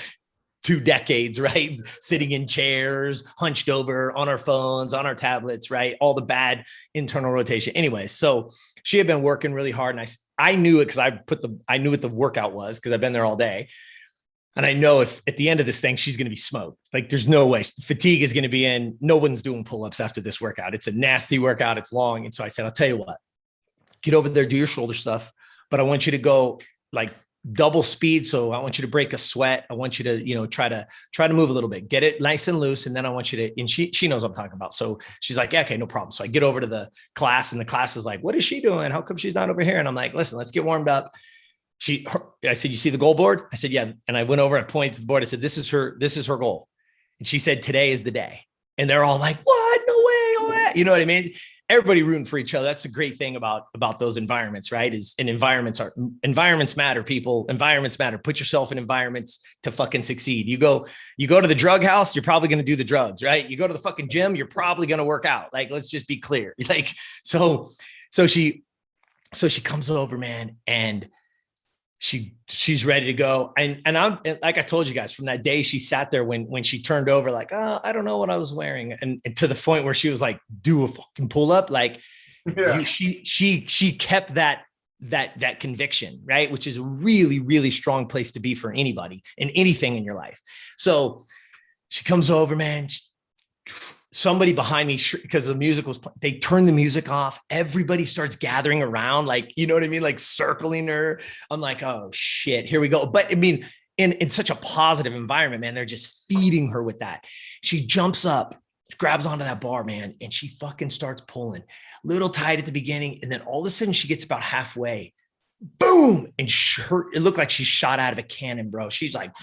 2 decades, right? Sitting in chairs, hunched over on our phones, on our tablets, right? All the bad internal rotation. Anyway, so she had been working really hard and I knew it because I knew what the workout was because I've been there all day. And I know if at the end of this thing, she's going to be smoked. Like there's no way fatigue is going to be in. No one's doing pull-ups after this workout. It's a nasty workout. It's long. And so I said, I'll tell you what, get over there, do your shoulder stuff, but I want you to go like double speed. So I want you to break a sweat. I want you to, you know, try to move a little bit, get it nice and loose. And then I want you to, and she knows what I'm talking about. So she's like, yeah, okay, no problem. So I get over to the class and the class is like, what is she doing? How come she's not over here? And I'm like, listen, let's get warmed up. I said, you see the goal board? I said, yeah. And I went over and pointed to the board. I said, this is her goal. And she said, today is the day. And they're all like, what? No way. No way. You know what I mean? Everybody rooting for each other. That's the great thing about those environments, right? Environments matter, people. Environments matter. Put yourself in environments to fucking succeed. You go to the drug house, you're probably going to do the drugs, right? You go to the fucking gym, you're probably going to work out. Like, let's just be clear. Like, so she comes over, man. And she's ready to go. And I'm, like I told you guys, from that day, she sat there when she turned over, like, oh, I don't know what I was wearing. And to the point where she was like, do a fucking pull up. Like she kept that conviction, right? Which is a really, really strong place to be for anybody in anything in your life. So she comes over, man. Somebody behind me, because the music was, they turned the music off. Everybody starts gathering around, like, you know what I mean? Like circling her. I'm like, oh shit, here we go. But I mean, in such a positive environment, man, they're just feeding her with that. She jumps up, grabs onto that bar, man, and she fucking starts pulling. Little tight at the beginning. And then all of a sudden she gets about halfway, boom. And it looked like she shot out of a cannon, bro. She's like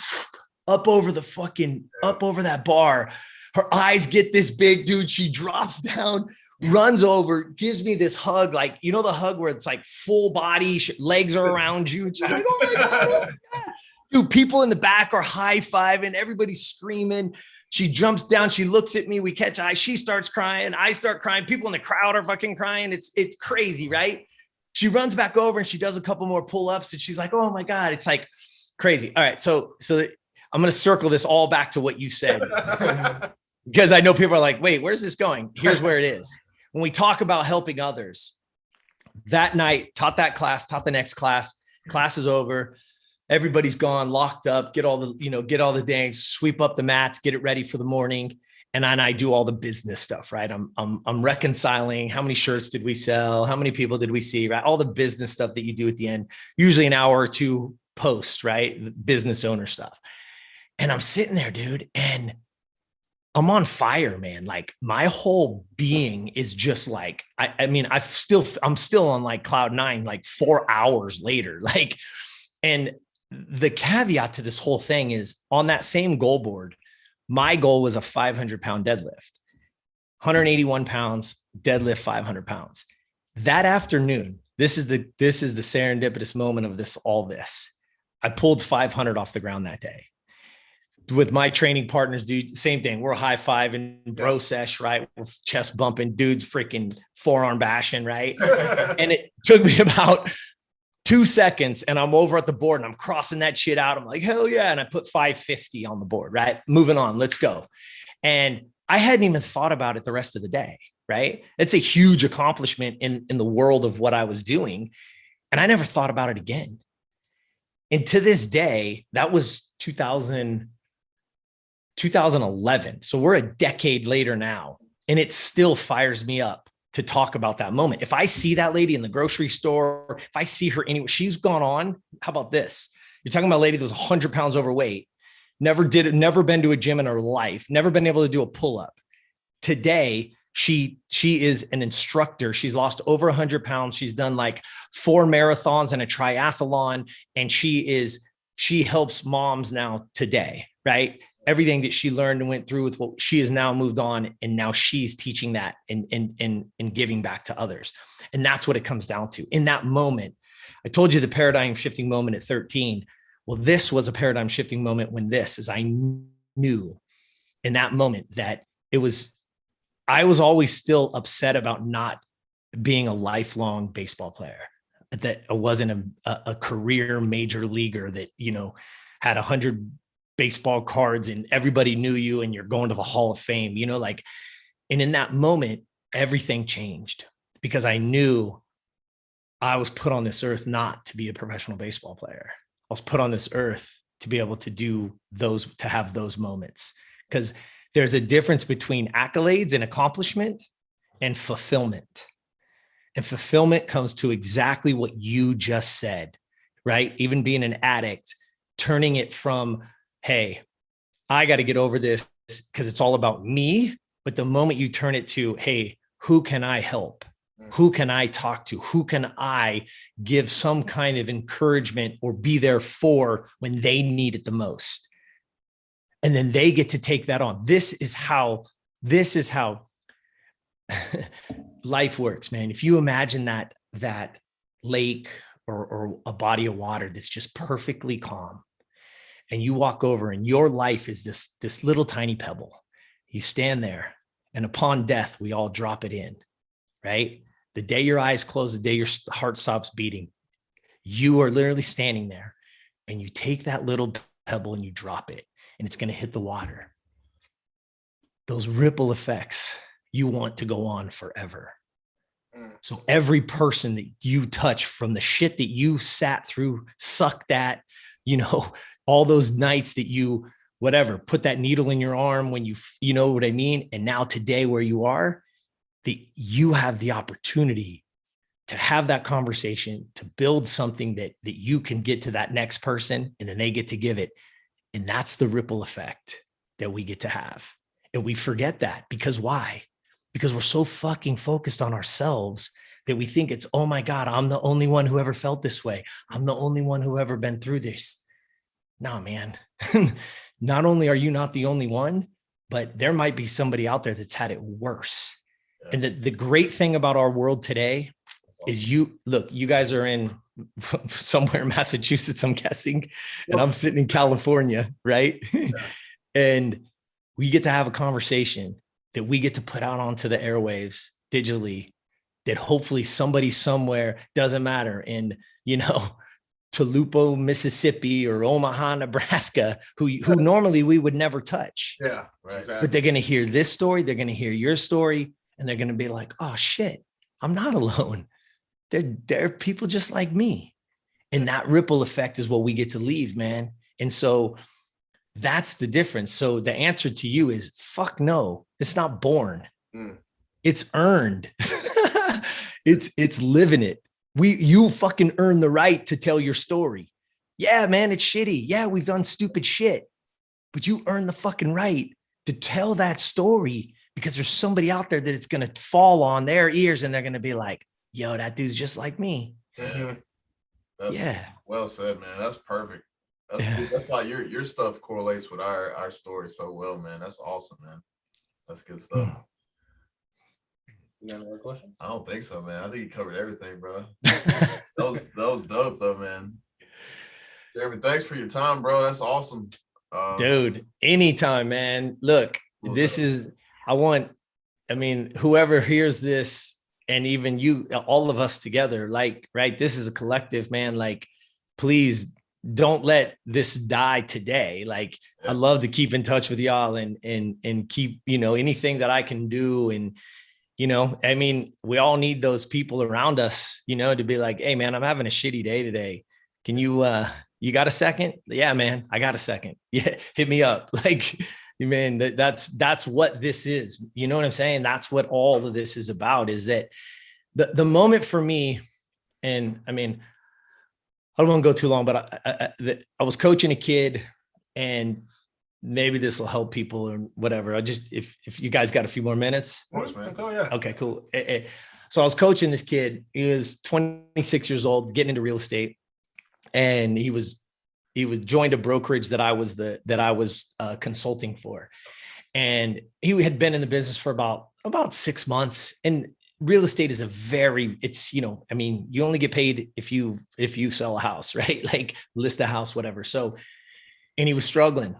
up over that bar. Her eyes get this big, dude. She drops down, runs over, gives me this hug. Like, you know, the hug where it's like full body, legs are around you. And she's like, oh my God, oh my God. Dude, people in the back are high-fiving. Everybody's screaming. She jumps down. She looks at me. We catch eyes. She starts crying. I start crying. People in the crowd are fucking crying. It's crazy, right? She runs back over and she does a couple more pull-ups and she's like, oh my God, it's like crazy. All right. So I'm going to circle this all back to what you said. Because I know people are like, wait, where's this going? Here's where it is. When we talk about helping others, that night, taught that class, taught the next class is over. Everybody's gone, locked up, get all the dings, sweep up the mats, get it ready for the morning. And then I do all the business stuff, right? I'm reconciling how many shirts did we sell? How many people did we see, right? All the business stuff that you do at the end, usually an hour or two post, right? The business owner stuff. And I'm sitting there, dude, and I'm on fire, man. Like my whole being is just like, I'm still on like cloud nine, like 4 hours later. Like, and the caveat to this whole thing is on that same goal board, my goal was a 500-pound deadlift, 181 pounds, deadlift 500 pounds. That afternoon, this is the serendipitous moment of all this. I pulled 500 off the ground that day. With my training partners, dude, same thing. We're high-fiving, bro sesh, right? We're chest bumping, dudes freaking forearm bashing, right? And it took me about 2 seconds and I'm over at the board and I'm crossing that shit out. I'm like, hell yeah. And I put 550 on the board, right? Moving on, let's go. And I hadn't even thought about it the rest of the day, right? It's a huge accomplishment in the world of what I was doing. And I never thought about it again. And to this day, that was 2011. So we're a decade later now. And it still fires me up to talk about that moment. If I see that lady in the grocery store, if I see her anywhere, she's gone on. How about this? You're talking about a lady that was 100 pounds overweight, never been to a gym in her life, never been able to do a pull-up. Today, she is an instructor. She's lost over 100 pounds. She's done like 4 marathons and a triathlon. And she helps moms now today, right? Everything that she learned and went through with what she has now moved on. And now she's teaching that and giving back to others. And that's what it comes down to. In that moment, I told you the paradigm shifting moment at 13. Well, this was a paradigm shifting moment I knew in that moment that I was always still upset about not being a lifelong baseball player, that I wasn't a career major leaguer that, had 100 baseball cards and everybody knew you and you're going to the Hall of Fame, and in that moment, everything changed because I knew I was put on this earth not to be a professional baseball player. I was put on this earth to be able to have those moments, because there's a difference between accolades and accomplishment and fulfillment. And fulfillment comes to exactly what you just said, right? Even being an addict, turning it from, hey, I got to get over this because it's all about me. But the moment you turn it to, hey, who can I help? Who can I talk to? Who can I give some kind of encouragement or be there for when they need it the most? And then they get to take that on. This is how life works, man. If you imagine that lake or a body of water that's just perfectly calm, and you walk over and your life is this little tiny pebble, you stand there, and upon death, we all drop it in, right? The day your eyes close, the day your heart stops beating, You are literally standing there and you take that little pebble and you drop it and it's going to hit the water. Those ripple effects you want to go on forever. So every person that you touch, from the shit that you sat through, sucked at, all those nights that you, whatever, put that needle in your arm when you know what I mean? And now today where you are, that you have the opportunity to have that conversation, to build something that you can get to that next person and then they get to give it. And that's the ripple effect that we get to have. And we forget that because why? Because we're so fucking focused on ourselves that we think it's, oh my God, I'm the only one who ever felt this way. I'm the only one who ever been through this. No, man. Not only are you not the only one, but there might be somebody out there that's had it worse. Yeah. And the great thing about our world today is you guys are in somewhere in Massachusetts, I'm guessing, and I'm sitting in California, right? Yeah. And we get to have a conversation that we get to put out onto the airwaves digitally, that hopefully somebody somewhere, doesn't matter, in, Tolupo, Mississippi, or Omaha, Nebraska, who normally we would never touch. Yeah, right. Exactly. But they're going to hear this story. They're going to hear your story, and they're going to be like, oh shit, I'm not alone. There are people just like me. And that ripple effect is what we get to leave, man. And so that's the difference. So the answer to you is fuck no. It's not born. It's earned. It's living it. You fucking earn the right to tell your story. Yeah, man, it's shitty. Yeah, we've done stupid shit, but you earn the fucking right to tell that story, because there's somebody out there that it's going to fall on their ears and they're going to be like, yo, that dude's just like me. Yeah. Well said, man. That's perfect. That's why your stuff correlates with our story so well, man. That's awesome, man. That's good stuff. You got another question? I don't think so, man. I think you covered everything, bro. that was dope, though, man. Jeremy, thanks for your time, bro. That's awesome. Dude, anytime, man. Look, whoever hears this, and even you, all of us together, right? This is a collective, man. Please don't let this die today. I love to keep in touch with y'all and keep, anything that I can do. And, we all need those people around us, to be like, hey man, I'm having a shitty day today. Can you got a second? Yeah, man, I got a second. Yeah. Hit me up. Man, that's what this is. You know what I'm saying? That's what all of this is about, is that the moment for me. And I don't want to go too long, but I was coaching a kid, and maybe this will help people or whatever. If you guys got a few more minutes. Of course, man. Oh yeah. Okay, cool. So I was coaching this kid. He was 26 years old, getting into real estate. And he was joined a brokerage that I was consulting for. And he had been in the business for about 6 months. And real estate is you only get paid if you sell a house, right? List a house, whatever. So, and he was struggling,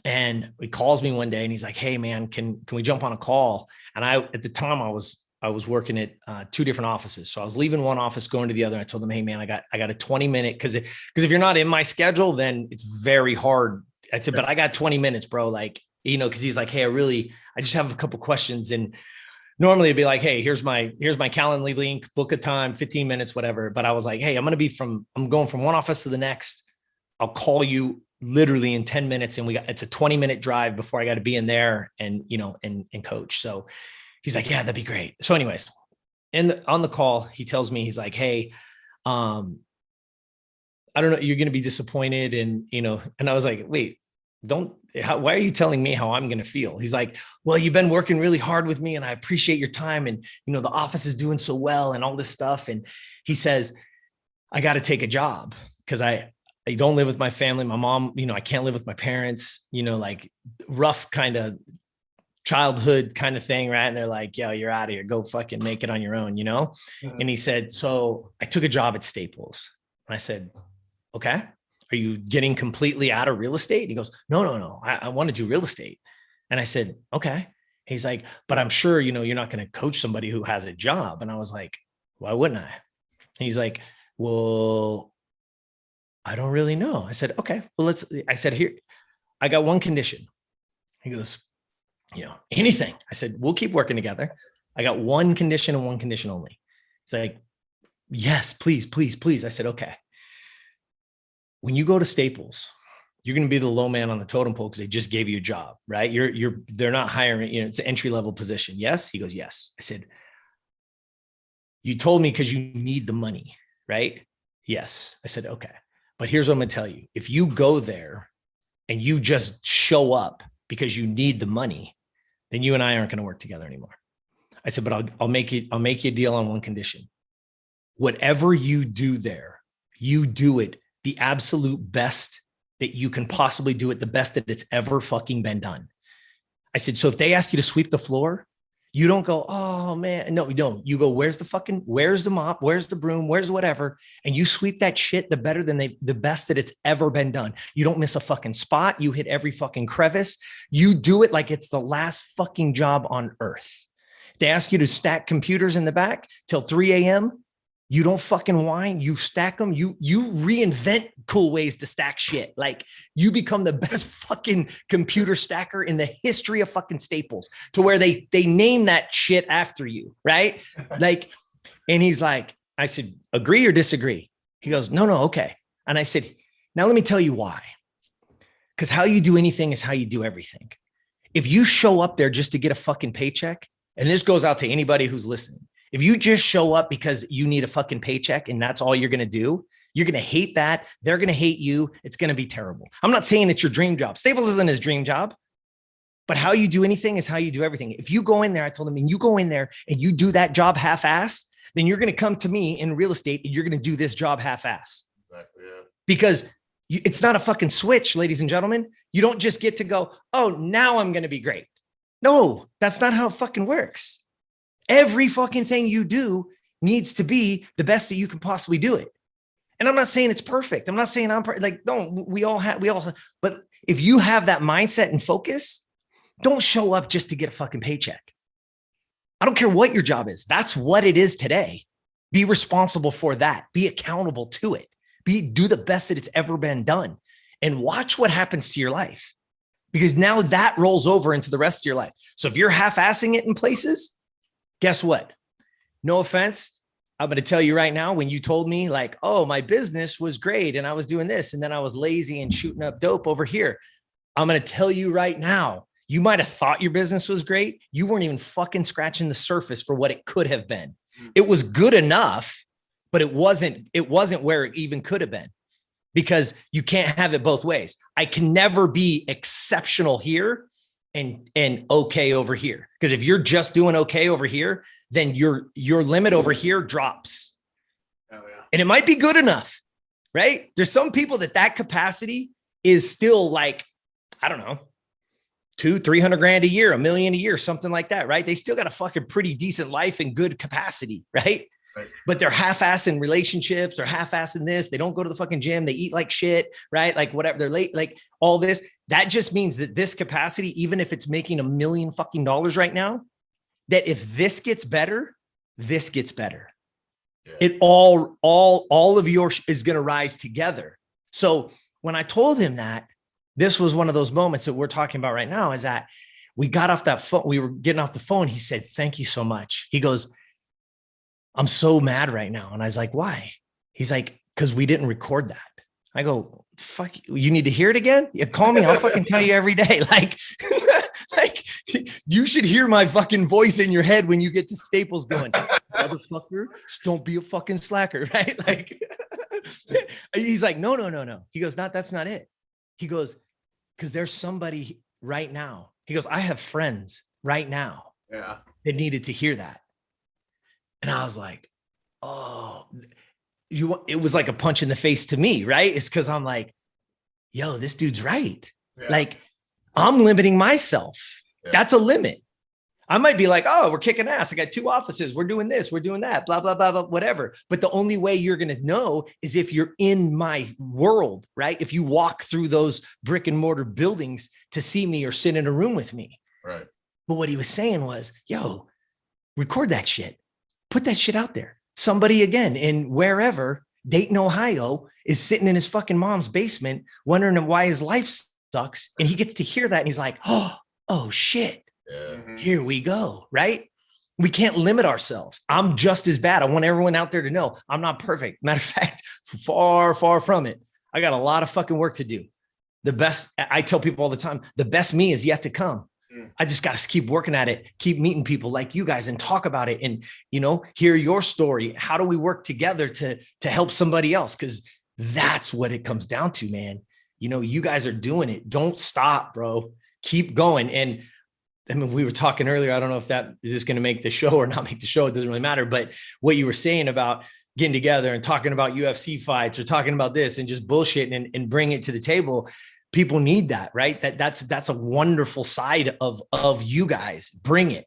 and he calls me one day and he's like, hey man, can we jump on a call? And at the time I was working at 2 different offices. So I was leaving one office, going to the other. And I told him, hey man, I got a 20-minute, cause if you're not in my schedule, then it's very hard. I said, but I got 20 minutes, bro. Cause he's like, hey, I just have a couple questions. And normally it'd be like, hey, here's my Calendly link, book a time, 15 minutes, whatever. But I was like, hey, I'm going from one office to the next. I'll call you literally in 10 minutes. And it's a 20-minute drive before I got to be in there and coach. So he's like, yeah, that'd be great. So anyways, on the call, he tells me, he's like, hey, I don't know, you're going to be disappointed. And I was like, wait, why are you telling me how I'm going to feel? He's like, well, you've been working really hard with me and I appreciate your time. And, the office is doing so well and all this stuff. And he says, I got to take a job because I don't live with my family. My mom, I can't live with my parents, rough kind of childhood kind of thing. Right. And they're like, yo, you're out of here. Go fucking make it on your own, Mm-hmm. And he said, so I took a job at Staples. And I said, okay. Are you getting completely out of real estate? He goes, no. I want to do real estate. And I said, okay. He's like, but I'm sure, you're not going to coach somebody who has a job. And I was like, why wouldn't I? And he's like, well, I don't really know. I said, okay, well, I said, here, I got one condition. He goes, anything. I said, we'll keep working together. I got one condition and one condition only. He's like, yes, please, please, please. I said, okay. When you go to Staples, you're going to be the low man on the totem pole because they just gave you a job, right? They're not hiring, it's an entry-level position. Yes. He goes, yes. I said, you told me because you need the money, right? Yes. I said, okay. But here's what I'm going to tell you. If you go there and you just show up because you need the money, then you and I aren't going to work together anymore. I said, but I'll make you a deal on one condition. Whatever you do there, you do it the absolute best that you can possibly do it, the best that it's ever fucking been done. I said, so if they ask you to sweep the floor, you don't go, oh man, no, you don't. You go, where's the mop? Where's the broom? Where's whatever? And you sweep that shit the best that it's ever been done. You don't miss a fucking spot. You hit every fucking crevice. You do it like it's the last fucking job on earth. They ask you to stack computers in the back till 3 a.m. You don't fucking whine. You stack them. You reinvent cool ways to stack shit. Like you become the best fucking computer stacker in the history of fucking Staples, to where they name that shit after you, right? Like, and he's like, I said, agree or disagree? He goes, no, okay. And I said, now let me tell you why. Because how you do anything is how you do everything. If you show up there just to get a fucking paycheck, and this goes out to anybody who's listening, if you just show up because you need a fucking paycheck and that's all you're going to do, you're going to hate that. They're going to hate you. It's going to be terrible. I'm not saying it's your dream job. Staples isn't his dream job, but how you do anything is how you do everything. If you go in there, I told him, and you go in there and you do that job half-ass, then you're going to come to me in real estate and you're going to do this job half-ass. Exactly. Yeah. Because it's not a fucking switch, ladies and gentlemen. You don't just get to go, oh, now I'm going to be great. No, that's not how it fucking works. Every fucking thing you do needs to be the best that you can possibly do it. And I'm not saying it's perfect. I'm not saying I'm like, no, we all have, but if you have that mindset and focus, don't show up just to get a fucking paycheck. I don't care what your job is. That's what it is today. Be responsible for that. Be accountable to it. Do the best that it's ever been done, and watch what happens to your life, because now that rolls over into the rest of your life. So if you're half-assing it in places, guess what? No offense. I'm going to tell you right now, when you told me like, oh, my business was great and I was doing this and then I was lazy and shooting up dope over here, I'm going to tell you right now, you might have thought your business was great. You weren't even fucking scratching the surface for what it could have been. It was good enough, but it wasn't where it even could have been, because you can't have it both ways. I can never be exceptional here and okay over here. Because if you're just doing okay over here, then your limit over here drops. Oh, yeah. And it might be good enough, right? There's some people that capacity is still like, I don't know, 200-300 grand a year, $1 million a year, something like that, right? They still got a fucking pretty decent life and good capacity, right? But they're half-assing relationships, they're half-assing this. They don't go to the fucking gym. They eat like shit, right? Like whatever, they're late, like all this. That just means that this capacity, even if it's making $1 million fucking dollars right now, that if this gets better, this gets better. Yeah. It all of yours is going to rise together. So when I told him that, this was one of those moments that we're talking about right now, is that we got off that phone. We were getting off the phone. He said, thank you so much. He goes, I'm so mad right now. And I was like, why? He's like, because we didn't record that. I go, fuck, you need to hear it again? Yeah, call me. I'll fucking tell you every day. Like, like you should hear my fucking voice in your head when you get to Staples going, motherfucker, don't be a fucking slacker, right? Like, he's like, no. He goes, that's not it. He goes, because there's somebody right now. He goes, I have friends right now that needed to hear that. And I was like, oh, it was like a punch in the face to me, right? It's because I'm like, yo, this dude's right. Yeah. Like, I'm limiting myself. Yeah. That's a limit. I might be like, oh, we're kicking ass. I got 2 offices. We're doing this. We're doing that, blah, blah, blah, blah, whatever. But the only way you're going to know is if you're in my world, right? If you walk through those brick and mortar buildings to see me or sit in a room with me. Right. But what he was saying was, yo, record that shit. Put that shit out there. Somebody again in wherever Dayton, Ohio is sitting in his fucking mom's basement wondering why his life sucks. And he gets to hear that and he's like, oh shit, here we go, right? We can't limit ourselves. I'm just as bad. I want everyone out there to know I'm not perfect. Matter of fact, far, far from it. I got a lot of fucking work to do. The best, I tell people all the time, the best me is yet to come. I just got to keep working at it, keep meeting people like you guys and talk about it and, hear your story. How do we work together to help somebody else? Because that's what it comes down to, man. You guys are doing it. Don't stop, bro. Keep going. And I mean, we were talking earlier. I don't know if that is going to make the show or not make the show. It doesn't really matter. But what you were saying about getting together and talking about UFC fights or talking about this and just bullshitting and bring it to the table. People need that, right? That's a wonderful side of you guys. Bring it.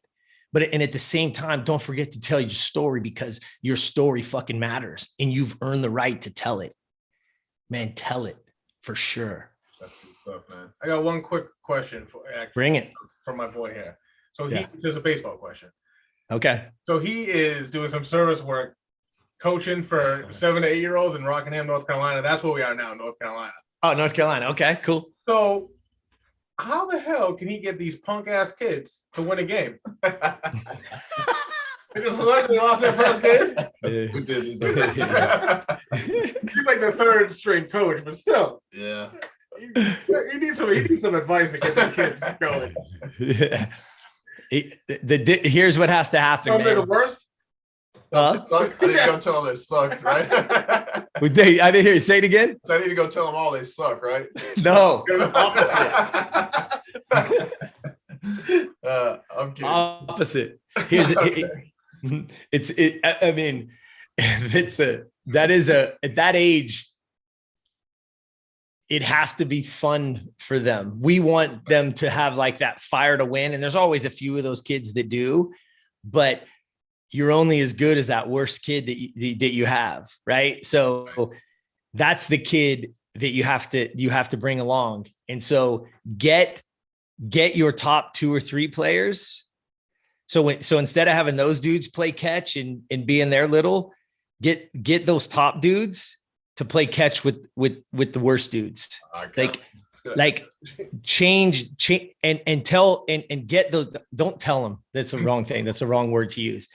And at the same time, don't forget to tell your story because your story fucking matters and you've earned the right to tell it. Man, tell it for sure. That's good stuff, man. I got one quick question Bring it. From my boy here. So there's a baseball question. Okay. So he is doing some service work, coaching for 7 to 8 year olds in Rockingham, North Carolina. That's where we are now, North Carolina. Oh, North Carolina. Okay, cool. So how the hell can he get these punk ass kids to win a game? Because they lost their first game. We did. He's like the third string coach, but still. Yeah. He needs some advice to get these kids going. Yeah. Here's what has to happen. They're the worst. I need to go tell them they suck, right? I didn't hear you say it again. So I need to go tell them all they suck, right? No, opposite. I'm kidding. Opposite. Here's I mean, at that age, it has to be fun for them. We want them to have like that fire to win. And there's always a few of those kids that do, but you're only as good as that worst kid that you have. Right. So that's the kid that you have to bring along. And so get your top 2 or 3 players. So instead of having those dudes play catch and being their little, get those top dudes to play catch with the worst dudes. Like change and tell and get those. Don't tell them that's a wrong thing. That's a wrong word to use.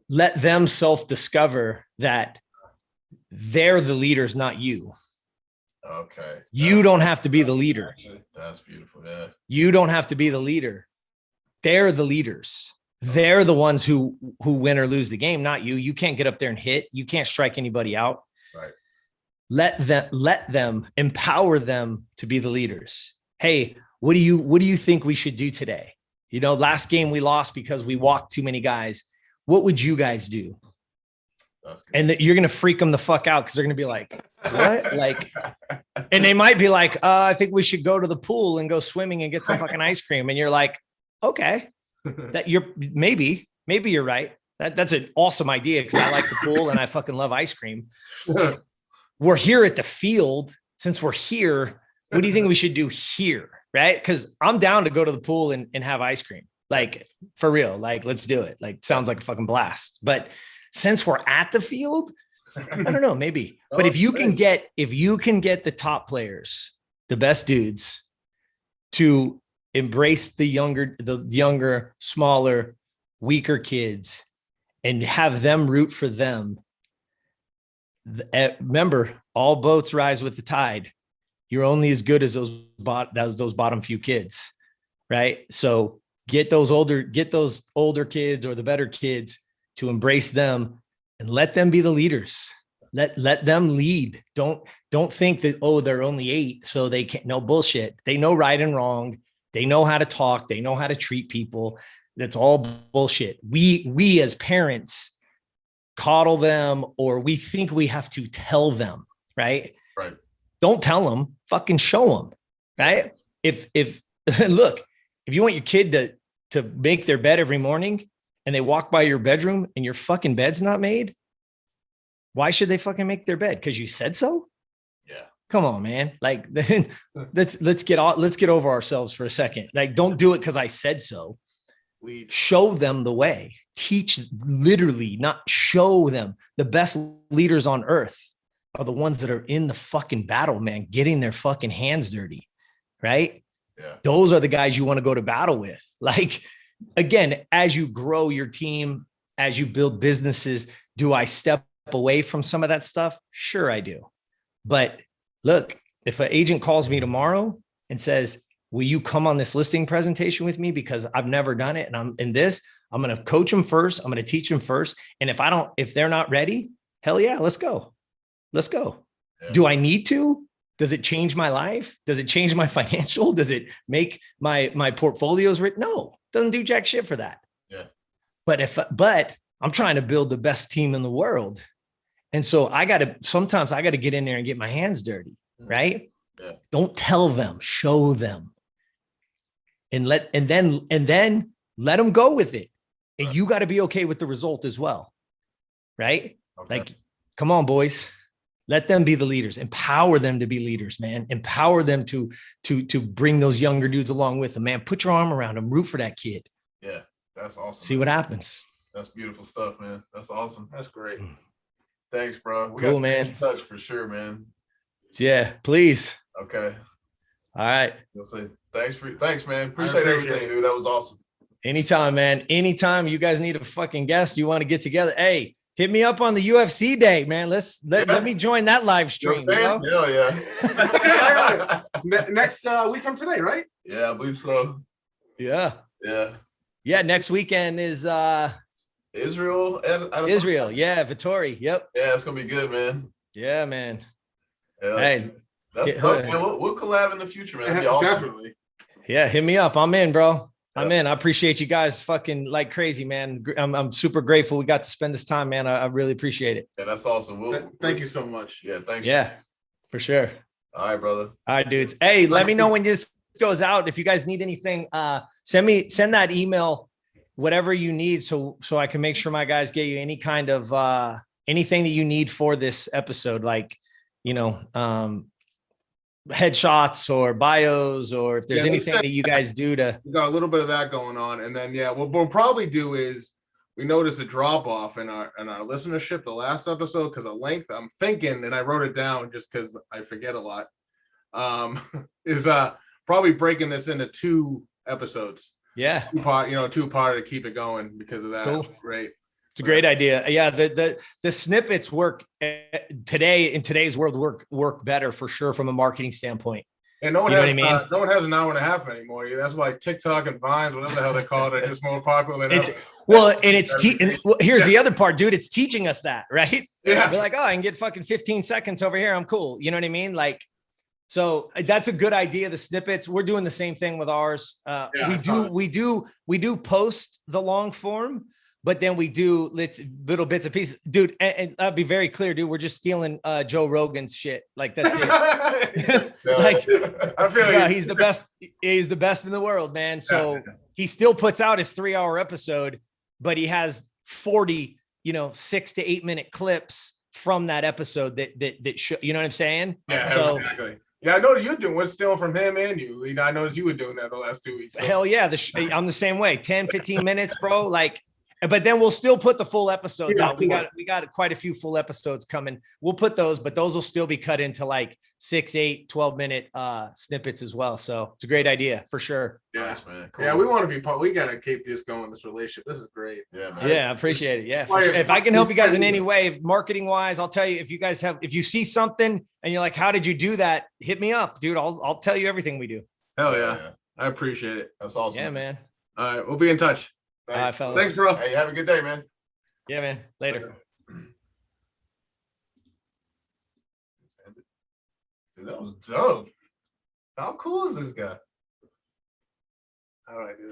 Let them self-discover that they're the leaders, not you. Okay. You don't have to be the leader. That's beautiful. Yeah. You don't have to be the leader. They're the leaders. They're the ones who win or lose the game, not you. You can't get up there and hit. You can't strike anybody out. Right. Let them empower them to be the leaders. Hey, what do you think we should do today? Last game we lost because we walked too many guys. What would you guys do? And you're going to freak them the fuck out because they're going to be like, what? And they might be like, I think we should go to the pool and go swimming and get some fucking ice cream. And you're like, okay, maybe you're right. That's an awesome idea because I like the pool and I fucking love ice cream. We're here at the field. Since we're here, what do you think we should do here? Right? Because I'm down to go to the pool and have ice cream. Like for real, let's do it. Sounds like a fucking blast. But since we're at the field, I don't know, maybe. But if you can get the top players, the best dudes, to embrace the younger, smaller, weaker kids and have them root for them. Remember, all boats rise with the tide. You're only as good as those bottom few kids, right? So get those older kids or the better kids to embrace them and let them be the leaders. Let them lead. Don't think that, they're only 8, so they can't. No bullshit. They know right and wrong. They know how to talk. They know how to treat people. That's all bullshit. We as parents coddle them, or we think we have to tell them, right? Right. Don't tell them, fucking show them, right? If look, if you want your kid to make their bed every morning and they walk by your bedroom and your fucking bed's not made, why should they fucking make their bed? Because you said so? Yeah. Come on, man. Let's get over ourselves for a second. Don't do it because I said so. Show them the way. teach, literally, not show them. The best leaders on earth are the ones that are in the fucking battle, man, getting their fucking hands dirty, right? Yeah. Those are the guys you want to go to battle with. Like, again, as you grow your team, as you build businesses, do I step away from some of that stuff? Sure, I do. But look, if an agent calls me tomorrow and says, will you come on this listing presentation with me? Because I've never done it. And I'm in this, I'm going to coach them first. I'm going to teach them first. And if they're not ready, hell yeah, let's go. Let's go. Yeah. Do I need to? Does it change my life? Does it change my financial? Does it make my portfolios written? No, doesn't do jack shit for that. Yeah. But I'm trying to build the best team in the world. And so sometimes I got to get in there and get my hands dirty. Right. Yeah. Don't tell them, show them. And then let them go with it. And you got to be okay with the result as well. Right. Okay. Like, come on, boys. Let them be the leaders. Empower them to be leaders, man. Empower them to bring those younger dudes along with them, man. Put your arm around them. Root for that kid. Yeah, that's awesome. See what happens. That's beautiful stuff, man. That's awesome. That's great. Thanks, bro. We cool, got man. in touch for sure, man. Yeah, please. Okay. All right. You'll say thanks, man. Appreciate everything, dude. That was awesome. Anytime, man. Anytime you guys need a fucking guest, you want to get together. Hey. Hit me up on the UFC day, man. Let me join that live stream. You know? Hell yeah. Next week from today, right? Yeah, I believe so. Yeah. Yeah. Next weekend is Israel. Israel. Yeah, Vittori. Yep. Yeah, it's gonna be good, man. Yeah, man. Yeah. Hey, that's tough, man. We'll collab in the future, man. That'd be awesome. Definitely. Yeah, hit me up. I'm in, bro. I'm in. I appreciate you guys fucking like crazy, man. I'm super grateful we got to spend this time, man. I really appreciate it. Yeah, that's awesome. Thank you so much. Yeah, thanks. Yeah, for sure. All right, brother. All right, dudes. Hey, let me know when this goes out. If you guys need anything, send that email, whatever you need, so I can make sure my guys get you any kind of anything that you need for this episode, like, headshots or bios, or if there's anything that you guys do to. We got a little bit of that going on, and then what we'll probably do is we noticed a drop off in our listenership the last episode because of length. I'm thinking, and I wrote it down just because I forget a lot. Is probably breaking this into 2 episodes. Yeah, 2-part to keep it going because of that. Cool. Great. It's a great idea. Yeah, the snippets work today in today's world work better for sure from a marketing standpoint. And no one has an hour and a half anymore. That's why TikTok and Vines, whatever the hell they call it, are just more popular than ever. Here's the other part, dude. It's teaching us that, right? Yeah. We're like, oh, I can get fucking 15 seconds over here. I'm cool. You know what I mean? Like, so that's a good idea. The snippets. We're doing the same thing with ours. We do post the long form. But then we do little bits and pieces, dude. And I'll be very clear, dude. We're just stealing Joe Rogan's shit. Like, that's it. Like, I feel he's the best. He's the best in the world, man. So he still puts out his 3-hour episode, but he has 40, 6 to 8 minute clips from that episode that show. You know what I'm saying? Yeah. So exactly. Yeah, I know you're doing. We're stealing from him and you. I noticed you were doing that the last 2 weeks. So. Hell yeah. I'm the same way. 10, 15 minutes, bro. Like. But then we'll still put the full episodes out. We got quite a few full episodes coming. We'll put those, but those will still be cut into like 6, 8, 12-minute snippets as well. So it's a great idea for sure. Yes, man. Cool. Yeah, we want to be part. We got to keep this going, this relationship. This is great. Yeah, man. Yeah, I appreciate it. Yeah, for sure. If I can help you guys in any way, marketing wise, I'll tell you. If you see something and you're like, how did you do that? Hit me up, dude. I'll tell you everything we do. Hell yeah. I appreciate it. That's awesome. Yeah, man. All right, we'll be in touch. All right, fellas. Thanks, bro. Hey, have a good day, man. Yeah, man. Later. Dude, that was dope. How cool is this guy? All right, dude.